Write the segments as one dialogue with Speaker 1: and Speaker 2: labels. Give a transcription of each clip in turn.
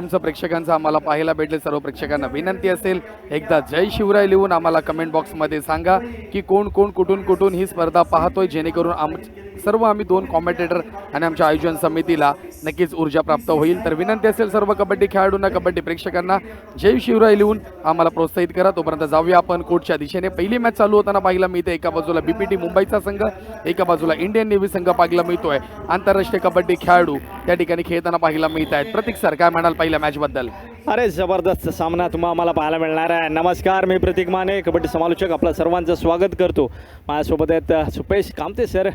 Speaker 1: तुमचं प्रेक्षकांचं आम्हाला पाहायला भेटले. सर्व प्रेक्षकांना विनंती असेल एकदा जय शिवराय लिहून आम्हाला कमेंट बॉक्समध्ये सांगा की कोण कोण कुठून कुठून ही स्पर्धा पाहतोय, जेणेकरून सर्व आम्ही 2 कॉमेंटेटर आणि आमच्या आयोजन समितीला नक्कीच ऊर्जा प्राप्त होईल. तर विनंती असेल सर्व कबड्डी खेळाडूंना, कबड्डी प्रेक्षकांना जय शिवराय लिहून आम्हाला प्रोत्साहित करा. तोपर्यंत जाऊया आपण कोर्टच्या दिशेने. पहिली मॅच चालू होताना पाहायला मिळते एका बाजूला बीपीटी मुंबईचा संघ, एका बाजूला इंडियन नेव्ही संघ पाहायला मिळतोय. आंतरराष्ट्रीय कबड्डी खेळाडू त्या ठिकाणी खेळताना पाहायला मिळत आहेत. प्रतीक सर काय म्हणाल पहिल्या मॅच बद्दल?
Speaker 2: अरे जबरदस्त सामना तुम्हाला आम्हाला पाहायला मिळणार आहे. नमस्कार, मी प्रतीक माने, कबड्डी समालोचक, आपलं सर्वांचं स्वागत करतो. माझ्यासोबत आहेत सुपेश कामते सर.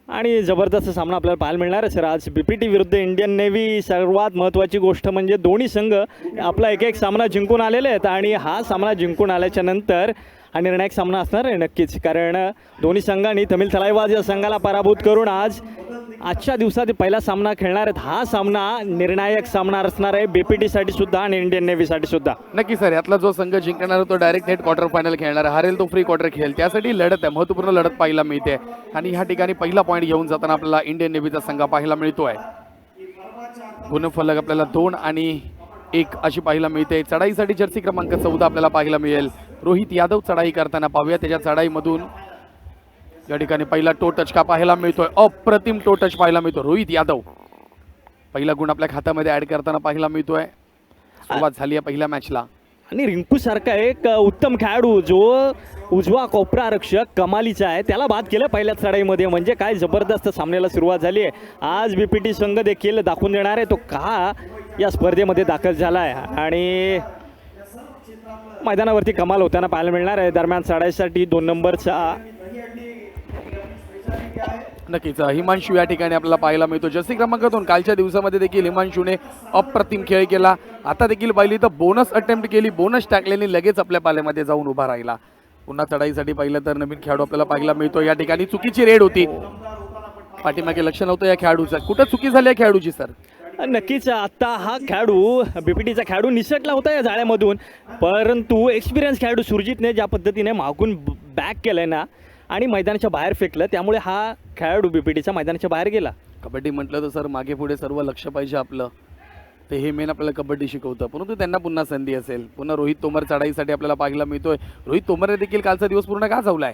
Speaker 2: आणि जबरदस्त सामना आपल्याला पाहायला मिळणार आहे सर आज बीपीटी विरुद्ध इंडियन नेव्ही. सर्वात महत्त्वाची गोष्ट म्हणजे दोन्ही संघ आपला एक सामना जिंकून आलेले आहेत आणि हा सामना जिंकून आल्याच्या नंतर हा निर्णायक सामना असणार आहे नक्कीच, कारण दोन्ही संघांनी तमिल थलाईवाज या संघाला पराभूत करून आजच्या दिवसात पहिला सामना खेळणार आहेत. हा सामना निर्णायक सामना असणार आहे बीपीटीसाठी सुद्धा आणि इंडियन नेव्हीसाठी सुद्धा.
Speaker 1: नक्की सर, यातला जो संघ जिंकणार तो डायरेक्ट थेट क्वार्टर फायनल खेळणार, हरेल तो फ्री क्वार्टर खेळेल. त्यासाठी लढत आहे, महत्त्वपूर्ण लढत पाहायला मिळते. आणि ह्या ठिकाणी पहिला पॉईंट घेऊन जाताना आपल्याला इंडियन नेव्हीचा संघ पाहायला मिळतोय. गुणफलक आपल्याला 2 आणि 1 अशी पाहायला मिळते. चढाईसाठी जर्सी क्रमांक 14 आपल्याला पाहायला मिळेल. रोहित यादव चढाई करताना पाहूया. त्याच्या चढाईमधून या ठिकाणी पहिला टो टच का पाहायला मिळतोय, अप्रतिम टो टच पाहायला मिळतो. रोहित यादव पहिला गुण आपल्या खात्यामध्ये ऍड करताना पाहायला मिळतोय. सुरुवात झाली आहे पहिल्या मॅचला.
Speaker 2: आणि रिंकू सारखा एक उत्तम खेळाडू जो उजवा कोपरा रक्षक कमालीचा आहे, त्याला बाद केलं पहिल्या चढाईमध्ये. म्हणजे काय जबरदस्त सामन्याला सुरुवात झाली आहे. आज बीपीटी संघ देखील दाखवून देणार आहे तो का या स्पर्धेमध्ये दाखल झाला आहे आणि मैदानावरती कमाल होताना पाहायला मिळणार आहे. दरम्यान चढाईसाठी 2 नंबरचा
Speaker 1: नक्कीच हिमांशू या ठिकाणी आपल्याला पाहायला मिळतो. जर्सी क्रमांक 2 कालच्या दिवसामध्ये देखील हिमांशूने अप्रतिम खेळ केला. आता देखील पाहिली तर बोनस अटेम्प्ट केली, बोनस टाकल्याने लगेच आपल्या पाल्यामध्ये जाऊन उभा राहिला. पुन्हा चढाईसाठी पाहिलं तर नवीन खेळाडू आपल्याला पाहायला मिळतो. या ठिकाणी चुकीची रेड होती, पाठीमागे लक्ष नव्हतं या खेळाडूचं. कुठं चुकी झाली या खेळाडूची सर?
Speaker 2: नक्कीच आता हा खेळाडू बीपीटीचा खेळाडू निसटला होता या जाळ्यामधून, परंतु एक्सपिरियन्स खेळाडू सुरजितने ज्या पद्धतीने मागून बॅक केलंय ना आणि मैदानाच्या बाहेर फेकलं, त्यामुळे हा खेळाडू बीपीटीचा मैदानाच्या बाहेर गेला.
Speaker 1: कबड्डी म्हटलं तर सर मागे पुढे सर्व लक्ष पाहिजे आपलं, ते हे मेन आपल्याला कबड्डी शिकवतं. परंतु त्यांना पुन्हा संधी असेल. पुन्हा रोहित तोमर चढाईसाठी आपल्याला पाहायला मिळतोय. रोहित तोमरने देखील कालचा दिवस पूर्ण का जावलाय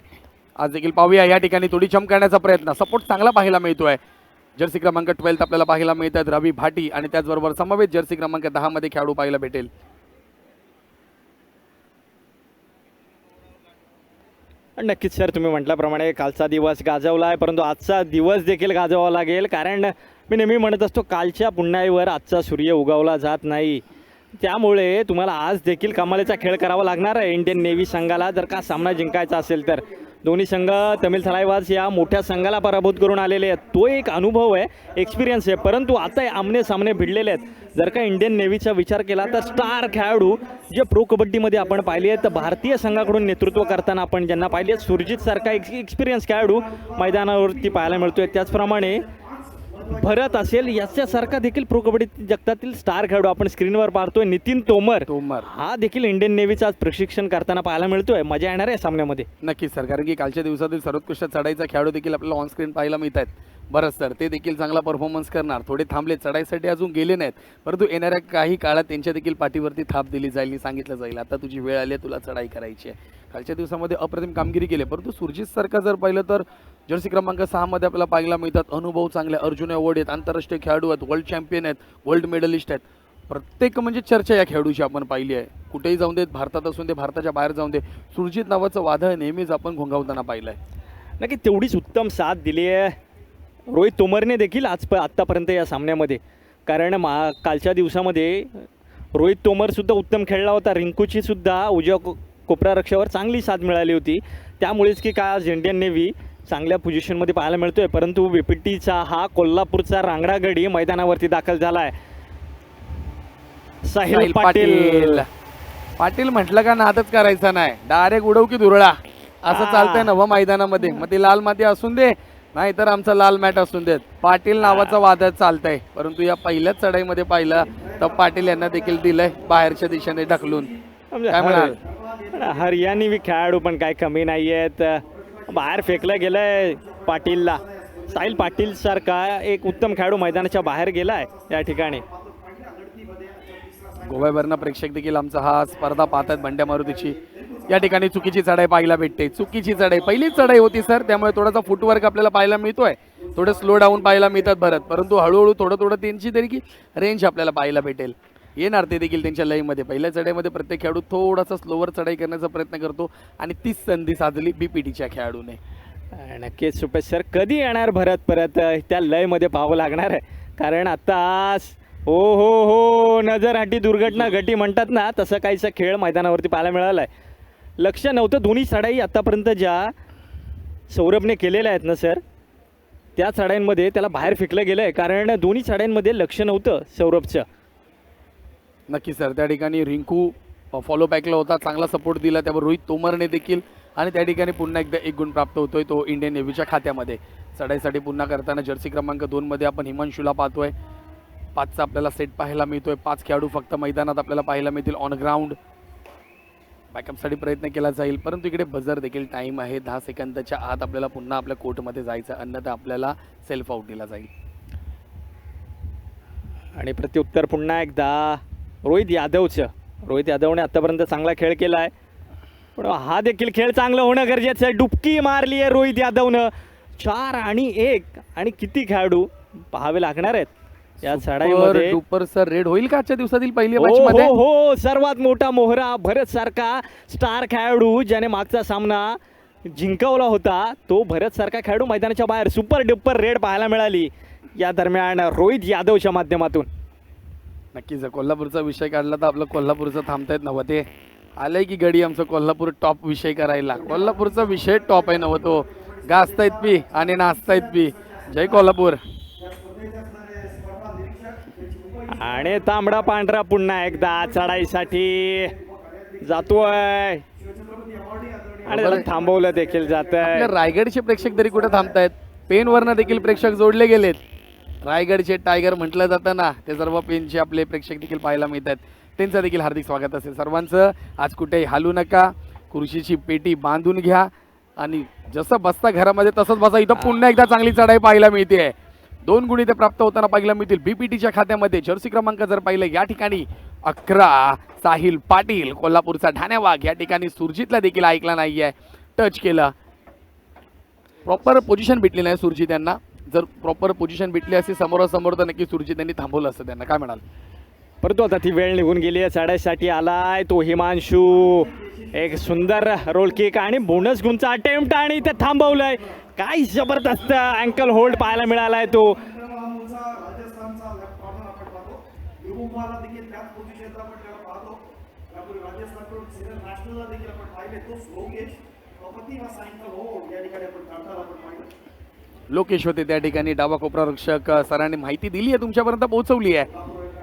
Speaker 1: आज देखील पाहूया. या ठिकाणी थोडी चम करण्याचा प्रयत्न, सपोर्ट चांगला पाहायला मिळतोय. जर्सी क्रमांक 12 आपल्याला पाहायला मिळतात रवी भाटी आणि त्याचबरोबर समवेत जर्सी क्रमांक 10 मध्ये खेळाडू पाहायला भेटेल.
Speaker 2: नक्कीच सर, तुम्ही म्हटल्याप्रमाणे कालचा दिवस गाजवला आहे, परंतु आजचा दिवस देखील गाजवावा लागेल, कारण मी नेहमी म्हणत असतो कालच्या पुन्हाईवर आजचा सूर्य उगवला जात नाही. त्यामुळे तुम्हाला आज देखील कमालीचा खेळ करावा लागणार आहे इंडियन नेव्ही संघाला जर का सामना जिंकायचा असेल तर. दोन्ही संघ तमिल थलाईवाज या मोठ्या संघाला पराभूत करून आलेले आहेत. तो एक अनुभव आहे, एक्सपिरियन्स आहे, परंतु आता आमने सामने भिडलेले आहेत. जर का इंडियन नेव्हीचा विचार केला तर स्टार खेळाडू जे प्रो कबड्डीमध्ये आपण पाहिले आहेत, भारतीय संघाकडून नेतृत्व करताना आपण ज्यांना पाहिले आहेत, सुरजित सारखा एक्सपिरियन्स खेळाडू मैदानावरती पाहायला मिळतोय. त्याचप्रमाणे भरत असेल याच्यासारखा देखील प्रो कबड्डी जगतातील स्टार खेळाडू आपण स्क्रीनवर पाहतोय. नितीन तोमर हा देखील इंडियन नेव्हीचा प्रशिक्षण करताना पाहायला मिळतोय. मजा येणार आहे सामन्यामध्ये.
Speaker 1: नक्कीच सर, कारण की कालच्या दिवसातील सर्वोत्कृष्ट चढाईचा खेळाडू देखील आपल्याला ऑन स्क्रीन पाहायला मिळत आहेत. बरं सर, ते देखील चांगला परफॉर्मन्स करणार. थोडे थांबले, चढाईसाठी अजून गेले नाहीत, परंतु येणाऱ्या काही काळात त्यांच्या देखील पाठीवरती थाप दिली जाईल आणि सांगितलं जाईल आता तुझी वेळ आली आहे, तुला चढाई करायची आहे. कालच्या दिवसामध्ये अप्रतिम कामगिरी केली, परंतु सुरजित सारखा जर पाहिलं तर जर्सी क्रमांक 6 मध्ये आपल्याला पाहायला मिळतात. अनुभव चांगले, अर्जुन अवॉर्ड आहेत, आंतरराष्ट्रीय खेळाडू आहेत, वर्ल्ड चॅम्पियन आहेत, वर्ल्ड मेडलिस्ट आहेत. प्रत्येक म्हणजे चर्चा या खेळाडूची आपण पाहिली आहे. कुठेही जाऊन देत, भारतात असून दे, भारताच्या बाहेर जाऊन दे, सुरजित नावाचं वादळ नेहमीच आपण घोंगावताना पाहिलं आहे.
Speaker 2: नक्की तेवढीच उत्तम साथ दिली आहे रोहित तोमरने देखील आत्तापर्यंत या सामन्यामध्ये, कारण कालच्या दिवसामध्ये रोहित तोमरसुद्धा उत्तम खेळला होता. रिंकूची सुद्धा उजव्या कोपरा रक्षावर चांगली साथ मिळाली होती. त्यामुळेच की काय आज इंडियन नेव्ही चांगल्या पोझिशनमध्ये पाहायला मिळतोय. परंतु बीपीटीचा हा कोल्हापूरचा रांगडा गडी मैदानावरती दाखल झाला आहे. साहिल पाटील
Speaker 1: पाटील म्हटलं का नादच करायचा नाही, डायरेक्ट उडव की दुरळा असं चालतंय ना मैदानामध्ये. मग ती लाल माती असून दे नाही तर आमचा लाल मॅट असून देत, पाटील नावाचा वादळ चालतंय. परंतु या पहिल्याच चढाईमध्ये पाहिलं तर पाटील यांना देखील दिलंय बाहेरच्या दिशेने ढकलून. काय म्हणाल?
Speaker 2: हरियाणी खेळाडू पण काय कमी नाही आहेत. बाहेर फेकलं गेलंय पाटीलला. साहिल पाटील सारखा एक उत्तम खेळाडू मैदानाच्या बाहेर गेलाय या ठिकाणी.
Speaker 1: गोव्यावरनं प्रेक्षक देखील आमचा हा स्पर्धा पाहतात बंड्या मारुतीची. या ठिकाणी चुकीची चढाई पाहायला भेटते. चुकीची चढाई, पहिलीच चढाई होती सर, त्यामुळे थोडासा फुटवर्क आपल्याला पाहायला मिळतोय. थोडं स्लो डाऊन पाहायला मिळतात भरत, परंतु हळूहळू थोडं त्यांची तरी की रेंज आपल्याला पाहायला भेटेल. येणार ते देखील त्यांच्या लयमध्ये. पहिल्या चढाईमध्ये प्रत्येक खेळाडू थोडासा स्लोवर चढाई करण्याचा प्रयत्न करतो आणि तीच संधी साधली बीपीटीच्या खेळाडूने.
Speaker 2: नक्कीच सुपेश सर, कधी येणार भरत परत त्या लयमध्ये पाहावं लागणार आहे. कारण आता हो नजरहाटी दुर्घटना घटी म्हणतात ना, तसं काहीसा खेळ मैदानावरती पाहायला मिळाला आहे. लक्ष नव्हतं दोन्ही चढाई आतापर्यंत ज्या सौरभने केलेल्या आहेत ना सर, त्या चढाईंमध्ये त्याला बाहेर फेकलं गेलं आहे. कारण दोन्ही चढाईंमध्ये लक्ष नव्हतं सौरभचं.
Speaker 1: नक्की सर, त्या ठिकाणी रिंकू फॉलो बॅकला होता, चांगला सपोर्ट दिला. त्यावर रोहित तोमरने देखील, आणि त्या ठिकाणी पुन्हा एकदा 1 गुण प्राप्त होतोय तो इंडियन नेव्हीच्या खात्यामध्ये. चढाईसाठी पुन्हा करताना जर्सी क्रमांक 2मध्ये आपण हिमांशूला पाहतोय. 5चा आपल्याला सेट पाहायला मिळतोय. 5 खेळाडू फक्त मैदानात आपल्याला पाहायला मिळतील ऑन ग्राउंड. बॅकअपसाठी प्रयत्न केला जाईल, परंतु इकडे बझर देखील टाईम आहे. 10 सेकंदाच्या आत आपल्याला पुन्हा आपल्या कोर्टमध्ये जायचं, अन्यथा आपल्याला सेल्फ आउट दिला जाईल.
Speaker 2: आणि प्रत्युत्तर पुन्हा एकदा रोहित यादवने आतापर्यंत चांगला खेळ केला आहे, पण हा देखील खेळ चांगला होणं गरजेचं आहे. डुबकी मारली आहे रोहित यादवनं. 4 आणि 1, आणि किती खेळाडू पाहावे लागणार आहेत या चढाईमध्ये.
Speaker 1: डुपर सर, रेड होईल का आजच्या दिवसातील पहिल्या
Speaker 2: हो
Speaker 1: मॅचमध्ये?
Speaker 2: हो, सर्वात मोठा मोहरा भरत सारखा स्टार खेळाडू, ज्याने मागचा सामना जिंकवला होता, तो भरत सारखा खेळाडू मैदानाच्या बाहेर. सुपर डुपर रेड पाहायला मिळाली या दरम्यान रोहित यादवच्या माध्यमातून.
Speaker 1: नक्कीच, कोल्हापूरचा विषय काढला तर आपलं कोल्हापूरचं थांबतायत नव्हतं. ते आलंय की गडी आमचं कोल्हापूर टॉप विषय करायला. कोल्हापूरचा विषय टॉप आहे नव्हतं. तो गाजतायत पी आणि नाचतायत पी. जय कोल्हापूर.
Speaker 2: आणि तांबडा पांढरा पुन्हा एकदा चढाईसाठी जातोय, आणि त्याला थांबवलं देखील जातंय.
Speaker 1: आपल्या रायगडचे प्रेक्षक तरी कुठे थांबतायत? पेनवरनं देखील प्रेक्षक जोडले गेलेत. रायगडचे टायगर म्हटलं जातं ना, ते सर्व पेनचे आपले प्रेक्षक देखील पाहायला मिळतात. त्यांचं देखील हार्दिक स्वागत असेल सर्वांचं. आज कुठेही हालू नका, खुर्चीची पेटी बांधून घ्या आणि जसं बसता घरामध्ये तसंच बसा. इथं पुन्हा एकदा चांगली चढाई पाहायला मिळते. 2 गुण इथे प्राप्त होताना पाहायला मिळतील बीपीटीच्या खात्यामध्ये. जर्सी क्रमांक जर पाहिलं या ठिकाणी 11 साहिल पाटील, कोल्हापूरचा ठाण्यावाग. या ठिकाणी सुरजितला देखील ऐकला नाहीये, टच केलं. प्रॉपर पोझिशन भेटली नाही सुरजित यांना. जर प्रॉपर पोझिशन भेटली असती समोरासमोर तर नक्की सुरजित यांनी थांबवलं असतं त्यांना. काय म्हणाल?
Speaker 2: परंतु आता ती वेळ निघून गेली आहे. चढाईसाठी आलाय तो हिमांशू. एक सुंदर रोल किक आणि बोनस गुणचा अटेम्प्ट, आणि इथे थांबवलंय. काय जबरदस्त अँकल होल्ड पाहायला मिळालाय तो.
Speaker 1: लोकेश होते त्या ठिकाणी. डावा कोपरा रक्षक सरांनी माहिती दिली आहे, तुमच्यापर्यंत पोहोचवली आहे.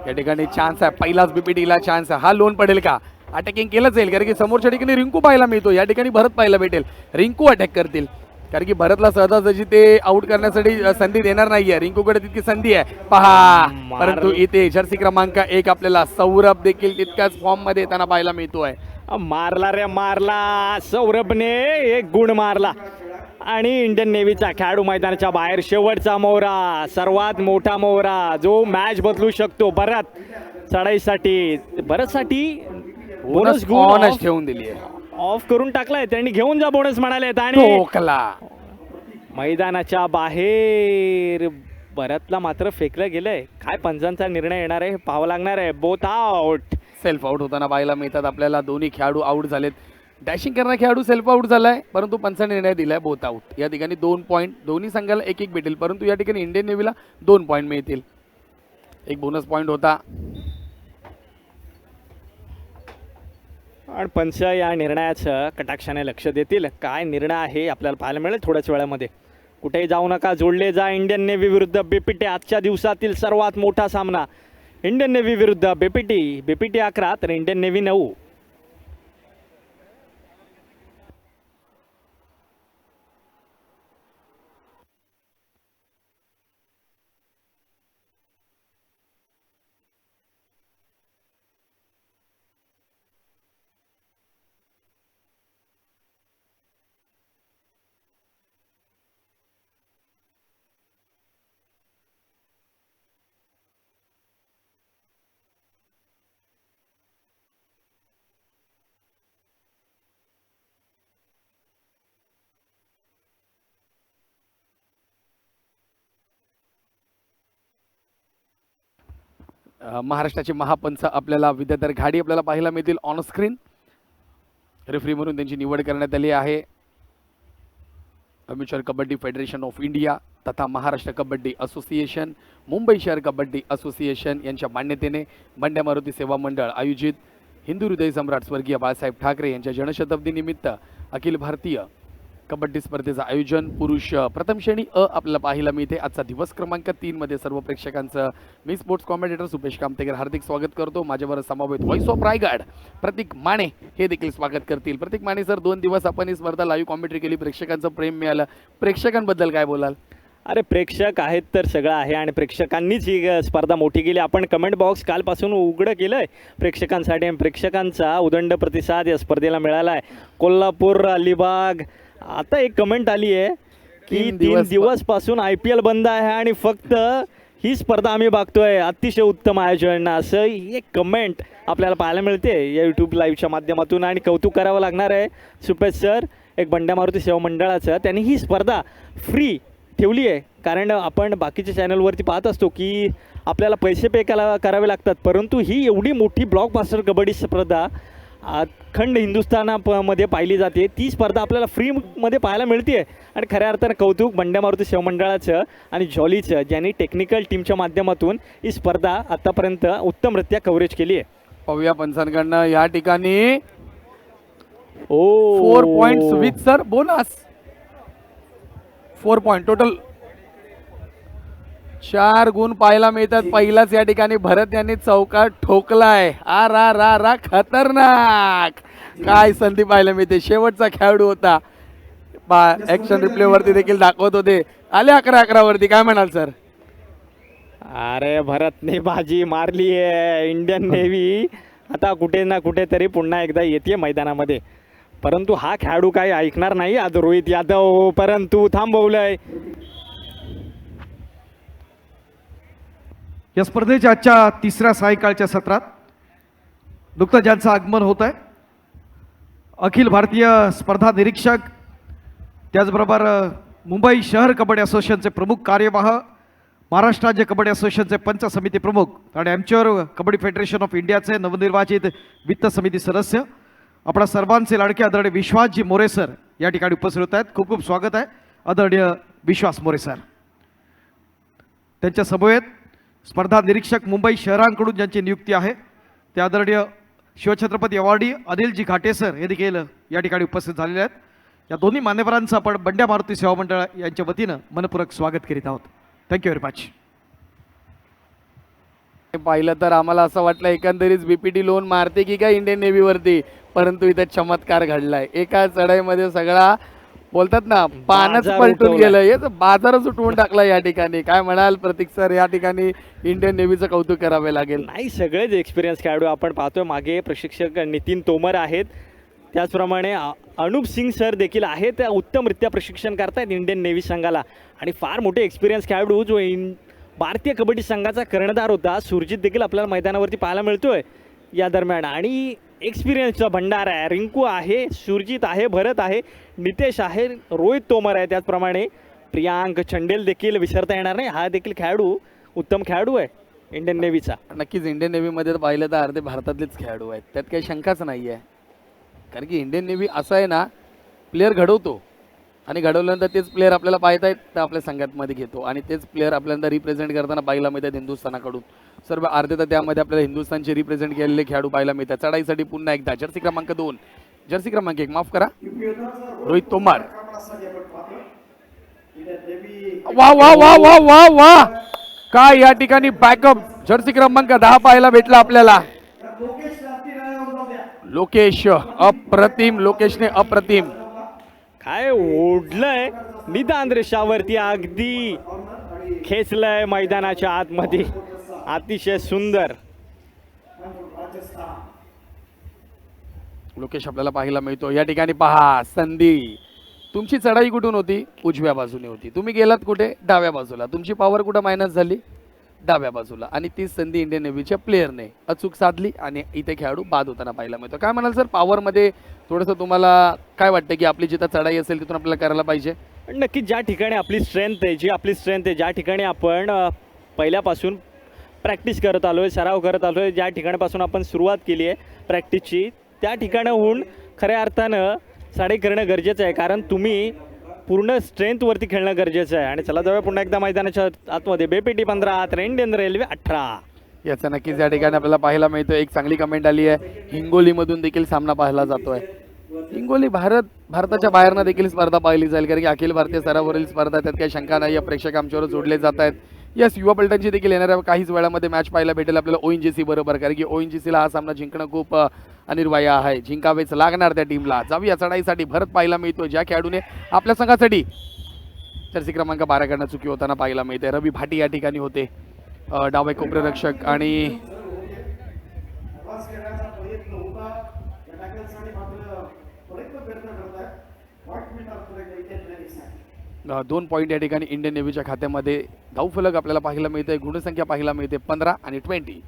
Speaker 1: या ठिकाणी चान्स आहे, पहिलाच बीपीटीला चान्स आहे. हा लोन पडेल का? अटॅकिंग केलं जाईल, कारण की समोरच्या ठिकाणी रिंकू पाहायला मिळतो. या ठिकाणी भरत पाहायला भेटेल. रिंकू अटॅक करतील, कारण की भरतला सहजासहजी ते आउट करण्यासाठी संधी देणार नाहीये. रिंकूकडे तितकी संधी आहे पहा, परंतु इथे जर्सी क्रमांक 1 आपल्याला सौरभ देखील तितक्याच फॉर्म मध्ये येताना पाहायला मिळतोय.
Speaker 2: मारला रे मारला, सौरभने 1 गुण मारला. आणि इंडियन नेव्हीचा खेळाडू मैदानाच्या बाहेर. शेवटचा मोहरा, सर्वात मोठा मोहरा, जो मॅच बदलू शकतो. भरत चढाईसाठी, भरतसाठी बोनस गुण
Speaker 1: ठेवून दिली आहे,
Speaker 2: ऑफ करून टाकलाय त्यांनी. घेऊन जा बोनस म्हणाले. आणि मैदानाच्या बाहेर भरतला मात्र फेकलं गेलंय. काय पंचांचा निर्णय येणार आहे पाहावं लागणार आहे. Both out.
Speaker 1: सेल्फ आउट होताना पाहायला मिळतात आपल्याला. दोन्ही खेळाडू आउट झालेत. डॅशिंग करणारा खेळाडू सेल्फ आउट झालाय, परंतु पंचाने निर्णय दिलाय बोथ आउट. या ठिकाणी 2 पॉईंट दोन्ही संघाला 1-1 भेटेल, परंतु या ठिकाणी इंडियन नेव्हीला 2 पॉईंट मिळतील. एक बोनस पॉईंट होता.
Speaker 2: आणि पंच या निर्णयाचं कटाक्षाने लक्ष देतील. काय निर्णय आहे आपल्याला पाहायला मिळेल थोड्याच वेळामध्ये. कुठेही जाऊ नका, जोडले जा. इंडियन नेव्ही विरुद्ध बीपीटी, आजच्या दिवसातील सर्वात मोठा सामना. इंडियन नेव्ही विरुद्ध बीपीटी. बीपीटी 11 तर इंडियन नेव्ही 9.
Speaker 1: महाराष्ट्राचे महापंच आपल्याला विद्याधर घाडी आपल्याला पाहायला मिळतील ऑन स्क्रीन. रेफरी म्हणून त्यांची निवड करण्यात आली आहे amateur kabaddi federation of India तथा महाराष्ट्र कबड्डी असोसिएशन, मुंबई शहर कबड्डी असोसिएशन यांच्या मान्यतेने बंड्या मारुती सेवा मंडळ आयोजित हिंदू हृदय सम्राट स्वर्गीय बाळासाहेब ठाकरे यांच्या जन्मशताब्दी निमित्त अखिल भारतीय कबड्डी स्पर्धेचं आयोजन पुरुष प्रथम श्रेणी अ आपल्याला पाहायला मिळते. आजचा दिवस क्रमांक 3 मध्ये सर्व प्रेक्षकांचं मी स्पोर्ट्स कॉमेंटेटर सुपेश कामतेकर हार्दिक स्वागत करतो. माझ्याबरोबर समवेत व्हॉइस ऑफ रायगड प्रतीक माने हे देखील स्वागत करतील. प्रतीक माने सर, 2 दिवस आपण ही स्पर्धा लाईव्ह कॉमेंट्री केली, प्रेक्षकांचं प्रेम मिळालं, प्रेक्षकांबद्दल काय बोलाल?
Speaker 2: अरे प्रेक्षक आहेत तर सगळं आहे आणि प्रेक्षकांनीच ही स्पर्धा मोठी केली. आपण कमेंट बॉक्स कालपासून उघडं केलं आहे प्रेक्षकांसाठी आणि प्रेक्षकांचा उदंड प्रतिसाद या स्पर्धेला मिळाला आहे. कोल्हापूर, अलिबाग, आता एक कमेंट आली आहे की 3 दिवसपासून IPL बंद आहे आणि फक्त ही स्पर्धा आम्ही बघतोय, अतिशय उत्तम आयोजन, असं एक कमेंट आपल्याला पाहायला मिळते या यूट्यूब लाईव्हच्या माध्यमातून. आणि कौतुक करावं लागणार आहे सुपेश सर, एक बंड्या मारुती सेवा मंडळाचं, त्यांनी ही स्पर्धा फ्री ठेवली आहे. कारण आपण बाकीच्या चॅनलवरती पाहत असतो की आपल्याला पैसे पे करावे लागतात, परंतु ही एवढी मोठी ब्लॉकबास्टर कबड्डी स्पर्धा अखंड हिंदुस्थानामध्ये पाहिली जाते, ती स्पर्धा आपल्याला फ्रीमध्ये पाहायला मिळते. आणि खऱ्या अर्थानं कौतुक बंड्या मारुती सेवा मंडळाचं आणि जॉलीचं, ज्यांनी टेक्निकल टीमच्या माध्यमातून ही स्पर्धा आतापर्यंत उत्तमरित्या कव्हरेज केली आहे.
Speaker 1: पाहूया पंचांकडनं या ठिकाणी
Speaker 2: 4
Speaker 1: 4 points with sir bonus, 4 point total 4 गुण पाहायला मिळतात. पहिलाच या ठिकाणी भरत यांनी चौकार ठोकलाय. आ रा रा रा खतरनाक काय संधी पाहायला मिळते. शेवटचा खेळाडू होता, ऍक्शन रिप्ले वरती देखील दाखवत होते. आले 11-11 वरती, काय म्हणाल सर?
Speaker 2: अरे भरतने बाजी मारली आहे. इंडियन नेव्ही आता कुठे ना कुठेतरी पुन्हा एकदा येते मैदानामध्ये, परंतु हा खेळाडू काही ऐकणार नाही. आज रोहित यादव परंतु थांबवलंय.
Speaker 3: या स्पर्धेच्या आजच्या 3ऱ्या सायंकाळच्या सत्रात नुकतं ज्यांचं आगमन होत आहे, अखिल भारतीय स्पर्धा निरीक्षक, त्याचबरोबर मुंबई शहर कबड्डी असोसिएशनचे प्रमुख कार्यवाह, महाराष्ट्र राज्य कबड्डी असोसिएशनचे पंच समिती प्रमुख आणि ॲमेच्युअर कबड्डी फेडरेशन ऑफ इंडियाचे नवनिर्वाचित वित्त समिती सदस्य, आपणा सर्वांचे लाडके आदरणीय विश्वासजी मोरे सर या ठिकाणी उपस्थित होत आहेत. खूप खूप स्वागत आहे आदरणीय विश्वास मोरे सर. त्यांच्या समवेत स्पर्धा निरीक्षक मुंबई शहरांकडून ज्यांची नियुक्ती आहे ते आदरणीय शिवछत्रपती अवॉर्डी अनिलजी घाटे सर हे देखील या ठिकाणी उपस्थित झालेले आहेत. या दोन्ही मान्यवरांचं आपण बंड्या मारुती सेवा मंडळ यांच्या वतीनं मनपूर्वक स्वागत करीत आहोत. Thank you very much.
Speaker 1: पाहिलं तर आम्हाला असं वाटलं एकंदरीत BPT लोन मारते की काय इंडियन नेव्हीवरती, परंतु इथे चमत्कार घडलाय. एका चढाईमध्ये सगळा बोलतात ना पानच
Speaker 2: बाजार
Speaker 1: पलटून
Speaker 2: उठवलाय.
Speaker 1: गेलं, हे बाजारच उठवून टाकला या ठिकाणी. काय म्हणाल प्रतीक सर, या ठिकाणी इंडियन नेव्हीचं कौतुक करावे लागेल.
Speaker 2: नाही, सगळेच एक्सपिरियन्स खेळाडू आपण पाहतोय. मागे प्रशिक्षक नितीन तोमर आहेत, त्याचप्रमाणे अनुप सिंग सर देखील आहेत, उत्तमरित्या प्रशिक्षण करतायत इंडियन नेव्ही संघाला. आणि फार मोठे एक्सपिरियन्स खेळाडू जो भारतीय कबड्डी संघाचा कर्णधार होता सुरजित देखील आपल्याला मैदानावरती पाहायला मिळतोय या दरम्यान. आणि एक्सपिरियन्सचा भंडार आहे. रिंकू आहे, सुरजित आहे, भरत आहे, नितेश आहे, रोहित तोमर आहे, त्याचप्रमाणे प्रियांक चंडेल देखील विसरता येणार नाही. हा देखील खेळाडू उत्तम खेळाडू आहे इंडियन नेव्हीचा.
Speaker 1: नक्कीच इंडियन नेव्हीमध्ये पाहिलं तर अर्धे भारतातलेच खेळाडू आहेत, त्यात काही शंकाच नाही आहे. कारण की इंडियन नेव्ही असं आहे ना, प्लेअर घडवतो आणि घडवल्यानंतर तेच प्लेअर आपल्याला पाहता येत तर आपल्या संघामध्ये घेतो आणि तेच प्लेअर आपल्याला रिप्रेझेंट करताना पाहायला मिळतात हिंदुस्थानाकडून. सर्व अर्धे तर त्यामध्ये आपल्याला हिंदुस्थानचे रिप्रेझेंट केलेले खेळाडू पाहायला मिळतात. चढाईसाठी पुन्हा एकदा जर्सी क्रमांक 2, जर्सी क्रमांक 1 माफ करा, रोहित तोमर. वा वा वा वा वा वा, काय या ठिकाणी बॅकअप जर्सी क्रमांक 10 पाहायला भेटला आपल्याला. लोकेश अप्रतिम, लोकेशने अप्रतिम
Speaker 2: काय ओढलंय निदान रेषावरती, अगदी खेचलंय मैदानाच्या आतमध्ये, अतिशय सुंदर.
Speaker 1: लोकेश आपल्याला पाहायला मिळतो या ठिकाणी. पहा संधी, तुमची चढाई कुठून होती? उजव्या बाजूने होती. तुम्ही गेलात कुठे? डाव्या बाजूला. तुमची पॉवर कुठं मायनस झाली? डाव्या बाजूला. आणि ती संधी इंडियन नेव्हीच्या प्लेअरने अचूक साधली आणि इथे खेळाडू बाद होताना पाहायला मिळतो. काय म्हणाल सर, पॉवरमध्ये थोडंसं तुम्हाला काय वाटतं की आपली जिथं चढाई असेल तिथून आपल्याला करायला पाहिजे?
Speaker 2: नक्की ज्या ठिकाणी आपली स्ट्रेंथ आहे, जी आपली स्ट्रेंथ आहे, ज्या ठिकाणी आपण पहिल्यापासून प्रॅक्टिस करत आलो आहे, सराव करत आलो आहे. ज्या ठिकाणापासून आपण सुरुवात केली आहे प्रॅक्टिसची त्या ठिकाणाहून खऱ्या अर्थानं साडे करणं गरजेचं आहे, कारण तुम्ही पूर्ण स्ट्रेंथवरती खेळणं गरजेचं आहे. आणि चला जाऊया पुन्हा एकदा मैदानाच्या आतमध्ये. बेपीटी 15 तर इंडियन रेल्वे 18.
Speaker 1: याचा नक्कीच या ठिकाणी आपल्याला पाहायला मिळतो. एक चांगली कमेंट आली आहे, हिंगोलीमधून देखील सामना पाहायला जातोय. हिंगोली भारताच्या बाहेरनं देखील स्पर्धा पाहिली जाईल, कारण की अखिल भारतीय स्तरावरील स्पर्धा, त्यात काही शंका नाही. प्रेक्षक आमच्यावर जोडले जात आहेत. यस, युवा पलटणची देखील येणाऱ्या काहीच वेळामध्ये मॅच पाहायला भेटेल आपल्याला ONGC बरोबर, कारण की ONGCला हा सामना जिंकणं खूप अनिवार्य आहे. जिंकावेच लागणार त्या टीमला. जाऊया चढाईसाठी. भरत पाहायला मिळतो, ज्या खेळाडूने आपल्या संघासाठी जर्सी क्रमांक 12 कडनं चुकी होताना पाहायला मिळते. रवी भाटी या ठिकाणी होते, डावे कोपररक्षक. आणि दोन पॉईंट या ठिकाणी इंडियन नेव्हीच्या खात्यामध्ये. धावफलक आपल्याला पाहायला मिळते, गुणसंख्या पाहायला मिळते 15 आणि 20.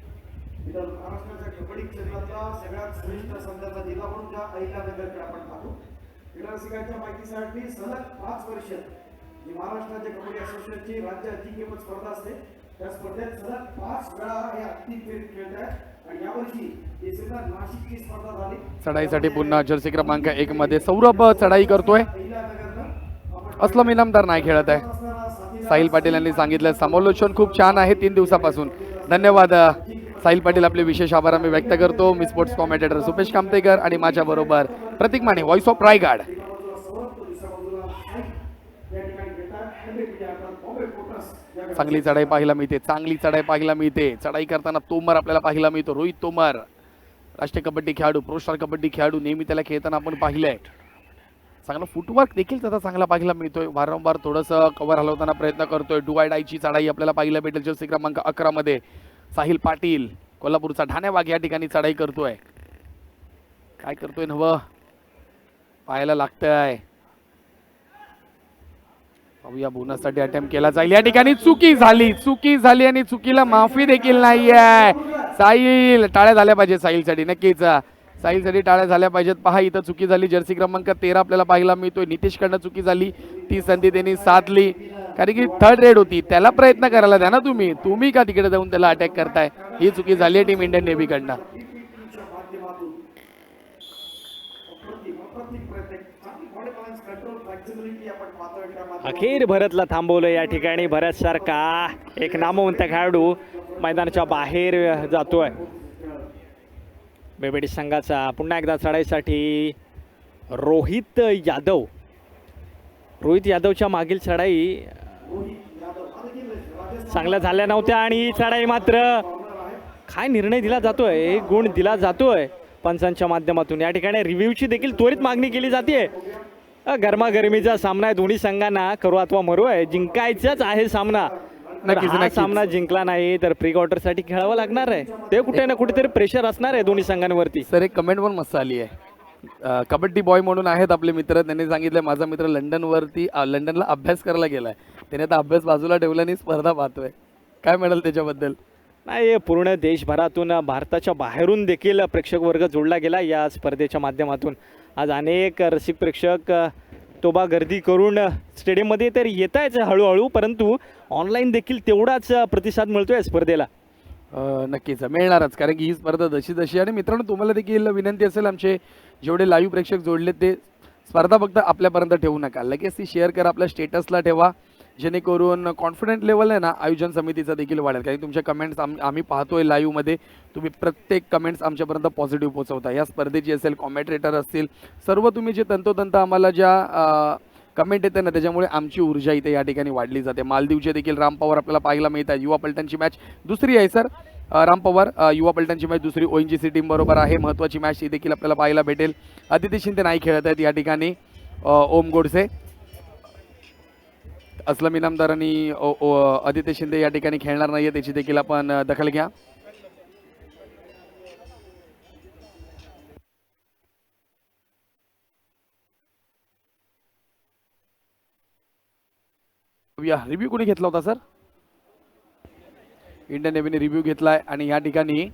Speaker 3: माहितीसाठी सलग 5 वर्ष महाराष्ट्राच्या कबड्डी असोसिएशनची राज्य अजिंक्यपद स्पर्धा असते, त्या स्पर्धेत सलग 5 वेळा हे अगदी खेळत आहे. आणि यावर्षी नाशिकची स्पर्धा झाली.
Speaker 1: चढाईसाठी पुन्हा जर्सी क्रमांक 1 मध्ये सौरभ चढाई करतोय. अस्लम इनामदार नाही खेळत आहे. साहिल पाटील यांनी सांगितलं समालोचन खूप छान आहे 3 दिवसापासून. धन्यवाद साहिल पाटील, आपले विशेष आभार आम्ही व्यक्त करतो. मी स्पोर्ट्स कॉमेंटेटर सुपेश कामतेकर आणि माझ्या बरोबर प्रतीक माने, व्हॉइस ऑफ रायगड. चांगली चढाई पाहायला मिळते, चांगली चढाई पाहायला मिळते. चढाई करताना तोमर आपल्याला पाहायला मिळतो, रोहित तोमर, राष्ट्रीय कबड्डी खेळाडू, प्रो स्टार कबड्डी खेळाडू. नेहमी त्याला खेळताना आपण पाहिलंय. चांगला फुटवर्क देखील त्याचा चांगला पाहायला मिळतोय. वारंवार थोडंसं कव्हर हलवताना प्रयत्न करतोय. डुवाय डायची चढाई आपल्याला पाहायला भेटेल जर्सी क्रमांक 11 मध्ये. साहिल पाटील, कोल्हापूरचा ठाण्यावाग या ठिकाणी चढाई करतोय. काय करतोय नवं, पाहायला लागतंय. पाहूया, बोनससाठी अटेम्प्ट केला जाईल. या ठिकाणी चुकी झाली आणि चुकीला माफी देखील नाहीये. साहिल, टाळ्या झाल्या पाहिजे साहिलसाठी, नक्कीच साहिलसाठी टाळ्या झाल्या पाहिजेत. पहा, इथं चुकी झाली. जर्सी क्रमांक 13 आपल्याला पाहायला मिळतोय. नितेश कडनं चुकी झाली, ती संधी त्यांनी साधली, कारण की थर्ड रेड होती. त्याला प्रयत्न करायला द्या ना तुम्ही का तिकडे जाऊन त्याला अटॅक करताय. ही चुकी झाली आहे टीम इंडियन नेव्ही कडनं.
Speaker 2: अखेर भरतला थांबवलं या ठिकाणी. भरत सारखा एक नामवंत खेळाडू मैदानाच्या बाहेर जातोय. बेबेडी संघाचा पुन्हा एकदा चढाईसाठी रोहित यादवच्या मागील चढाई चांगल्या झाल्या नव्हत्या. आणि ही चढाई मात्र काय निर्णय दिला जातोय, एक गुण दिला जातोय पंचांच्या माध्यमातून. या ठिकाणी रिव्ह्यूची देखील त्वरित मागणी केली जाते. गरमागरमीचा सामना आहे, दोन्ही संघांना करू अथवा मरू आहे, जिंकायचाच आहे सामना. नक्कीच सामना जिंकला नाही तर प्री क्वार्टर साठी खेळावं लागणार आहे. ते कुठे ना कुठेतरी प्रेशर असणार आहे दोन्ही संघांवरती.
Speaker 1: सर, एक कमेंट पण मस्त आली आहे. कबड्डी बॉय म्हणून आहेत आपले मित्र, त्यांनी सांगितलं माझा मित्र लंडनला अभ्यास करायला गेलाय, त्याने आता अभ्यास बाजूला ठेवला आणि स्पर्धा पाहतोय. काय म्हणाल त्याच्याबद्दल?
Speaker 2: नाही, पूर्ण देशभरातून, भारताच्या बाहेरून देखील प्रेक्षक वर्ग जोडला गेला या स्पर्धेच्या माध्यमातून. आज अनेक रसिक प्रेक्षक तोबा गर्दी करून स्टेडियममध्ये तर येत आहेच हळूहळू, परंतु ऑनलाईन देखील तेवढाच प्रतिसाद मिळतोय स्पर्धेला.
Speaker 1: नक्कीच मिळणारच, कारण की ही स्पर्धा जशी. आणि मित्रांनो, तुम्हाला देखील विनंती असेल, आमचे जेवढे लाईव्ह प्रेक्षक जोडले ते स्पर्धा फक्त आपल्यापर्यंत ठेवू नका, लगेच ती शेअर करा, आपल्या स्टेटसला ठेवा, जेणेकरून कॉन्फिडंट लेवल आहे ना आयोजन समितीचा देखील वाढेल. कारण तुमच्या कमेंट्स आम्ही पाहतोय लाईव्हमध्ये, तुम्ही प्रत्येक कमेंट्स आमच्यापर्यंत पॉझिटिव्ह पोहोचवता. या स्पर्धेची असेल, कॉमेंटेटर असतील, सर्व तुम्ही जे तंतोतंत आम्हाला ज्या कमेंट येते ना, त्याच्यामुळे आमची ऊर्जा इथे या ठिकाणी वाढली जाते. मालदीवचे देखील राम पवार आपल्याला पाहायला मिळतात. युवा पलटणची मॅच दुसरी आहे सर. राम पवार, युवा पलटणची मॅच दुसरी ONGC टीम बरोबर आहे. महत्त्वाची मॅच ही देखील आपल्याला पाहायला भेटेल. अदिती शिंदे नाही खेळत आहेत या ठिकाणी. ओम गोडसे, अस्लम इनामदार आणि आदित्य शिंदे या ठिकाणी खेळणार नाहीये, त्याची देखील आपण दखल घ्या. रिव्ह्यू कोणी घेतला होता सर? इंडियन नेव्हीने रिव्ह्यू घेतलाय आणि या ठिकाणी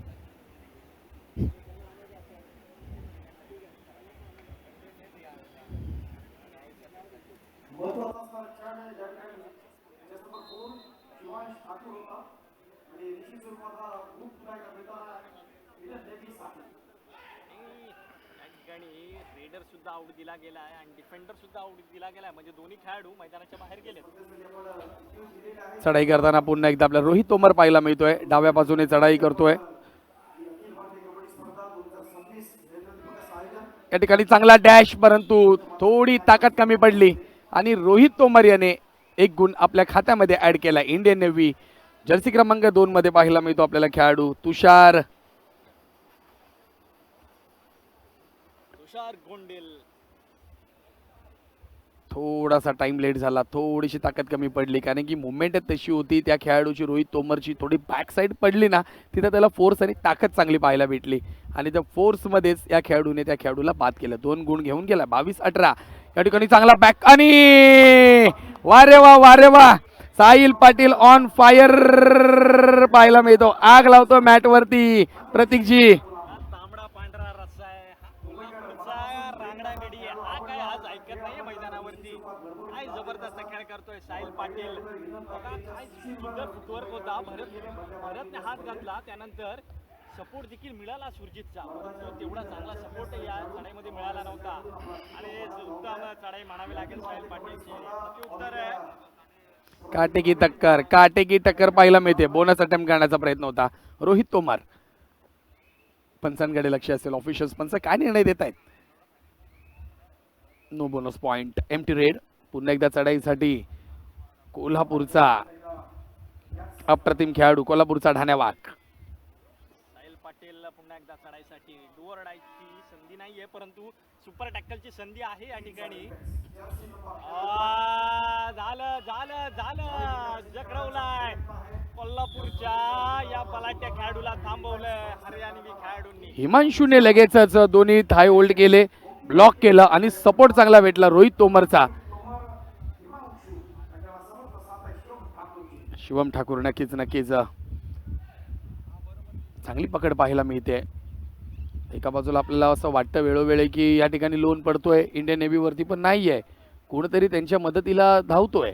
Speaker 2: ठिकाणी रेडर सुद्धा आउट दिला गेला आहे आणि डिफेंडर सुद्धा आउट दिला गेला आहे, म्हणजे दोन्ही खेळाडू मैदानाच्या बाहेर गेलेत.
Speaker 1: चढाई करताना पुन्हा एकदा आपल्याला रोहित तोमर पाहायला मिळतोय, डाव्या बाजूने चढाई करतोय. या ठिकाणी चांगला डॅश, परंतु थोडी ताकद कमी पडली आणि रोहित तोमर याने एक गुण आपल्या खात्यामध्ये ऍड केला. इंडियन नेव्ही जर्सी क्रमांक 2 मध्ये पाहायला मिळतो आपल्याला खेळाडू तुषार
Speaker 2: गोंडेल.
Speaker 1: थोडासा टाइम लेट झाला, थोडीशी ताकद कमी पडली, कारण की मुवमेंट तशी होती त्या खेळाडूची. रोहित तोमरची थोडी बॅक साईड पडली ना, तिथं त्याला फोर्स आणि ताकद चांगली पाहायला भेटली आणि त्या फोर्समध्येच या खेळाडूने त्या खेळाडूला बाद केलं. 2 गुण घेऊन गेला. 22-18 या ठिकाणी चांगला बॅक आणि वारे वा साहिल पाटील ऑन फायर पाहायला मिळतो. आग लावतो मॅट वरती प्रतीकजी.
Speaker 2: तांबडा पांढरा रस्सा आहे, कोल्हापूरचा रांगडा गडी आहे. हा काय आज ऐकत नाहीये मैदानावरती. काय जबरदस्त खेळ करतोय साहिल पाटील. बघा काय सुंदर फुटवर्क होता. भरतने हात घातला, त्यानंतर सपोर्ट देखील मिळाला सुरजितचा, परंतु तेवढा चांगला सपोर्ट या चढाईमध्ये मिळाला नव्हता आणि उत्तम चढाई म्हणावी लागेल साहिल पाटीलची. उत्तर आहे
Speaker 1: काटेकी टक्कर पाहायला मिळते. बोनस अटेम्प्ट करण्याचा प्रयत्न होता रोहित तोमर. पंचांकडे लक्ष असेल, ऑफिशियल्स पंच काय निर्णय देत आहेत. No bonus point. Empty raid. पुन्हा एकदा चढाईसाठी कोल्हापूरचा अप्रतिम खेळाडू, कोल्हापूरचा ढाण्या वाघ.
Speaker 2: साहिल पाटील पुन्हा एकदा चढाईसाठी. डुअर डायची संधी नाहीये, परंतु सुपर टॅकलची संधी आहे या ठिकाणी. झालं जखडवलाय. कोल्हापूरच्या या बलाढ्य खेळाडूला थांबवलंय हरियाणवी खेळाडूंनी.
Speaker 1: हिमांशूने लगेचच दोन्ही थाय होल्ड केले, ब्लॉक केलं आणि सपोर्ट चांगला भेटला रोहित तोमरचा. शिवम ठाकूर नक्कीच चांगली पकड पाहायला मिळते. एका बाजूला आपल्याला असं वाटतं वेळोवेळी की या ठिकाणी लोन पडतोय इंडियन नेव्हीवरती, पण नाही आहे. कोणतरी त्यांच्या मदतीला धावतोय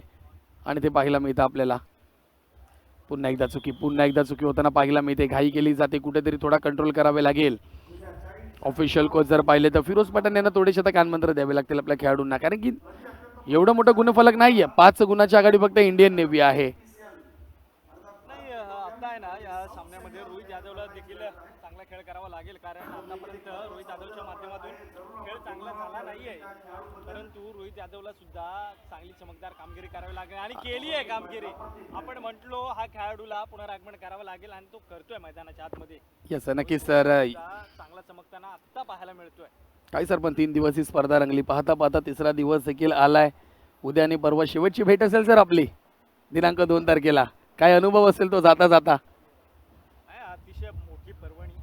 Speaker 1: आणि ते पाहायला मिळतं आपल्याला. पुन्हा एकदा चुकी होताना पाहायला मिळते. घाई केली जाते, कुठेतरी थोडा कंट्रोल करावे लागेल. ऑफिशियल कोच जर पाहिले तर फिरोज पठाण यांना थोडेसे आता कानमंत्र द्यावे लागतील आपल्या खेळाडूंना, कारण की एवढं मोठं गुणफलक नाहीये. 5 गुणाच्या आघाडी फक्त इंडियन नेव्ही आहे.
Speaker 2: नाही आता आहे ना, या सामन्यामध्ये रोहित यादवला देखील चांगला खेळ करावा लागेल, कारण आतापर्यंत रोहित यादवच्या माध्यमातून खेळ चांगला झाला नाहीये, परंतु रोहित यादवला सुद्धा चांगली चमकदार कामगिरी करावी लागेल आणि केली आहे कामगिरी. आपण म्हटलो हा खेळाडूला पुनरागमन करावं लागेल आणि तो करतोय मैदानाच्या आतमध्ये.
Speaker 1: येस नक्कीच सर,
Speaker 2: चांगला चमकताना आत्ता पाहायला मिळतोय.
Speaker 1: काय सर, पण 3 दिवस ही स्पर्धा रंगली. पाहता तिसरा दिवस देखील आलाय. उद्या आणि परवा शेवटची भेट असेल सर आपली, दिनांक 2 तारखेला. काय अनुभव असेल तो जाता
Speaker 2: अतिशय मोठी पर्वणी.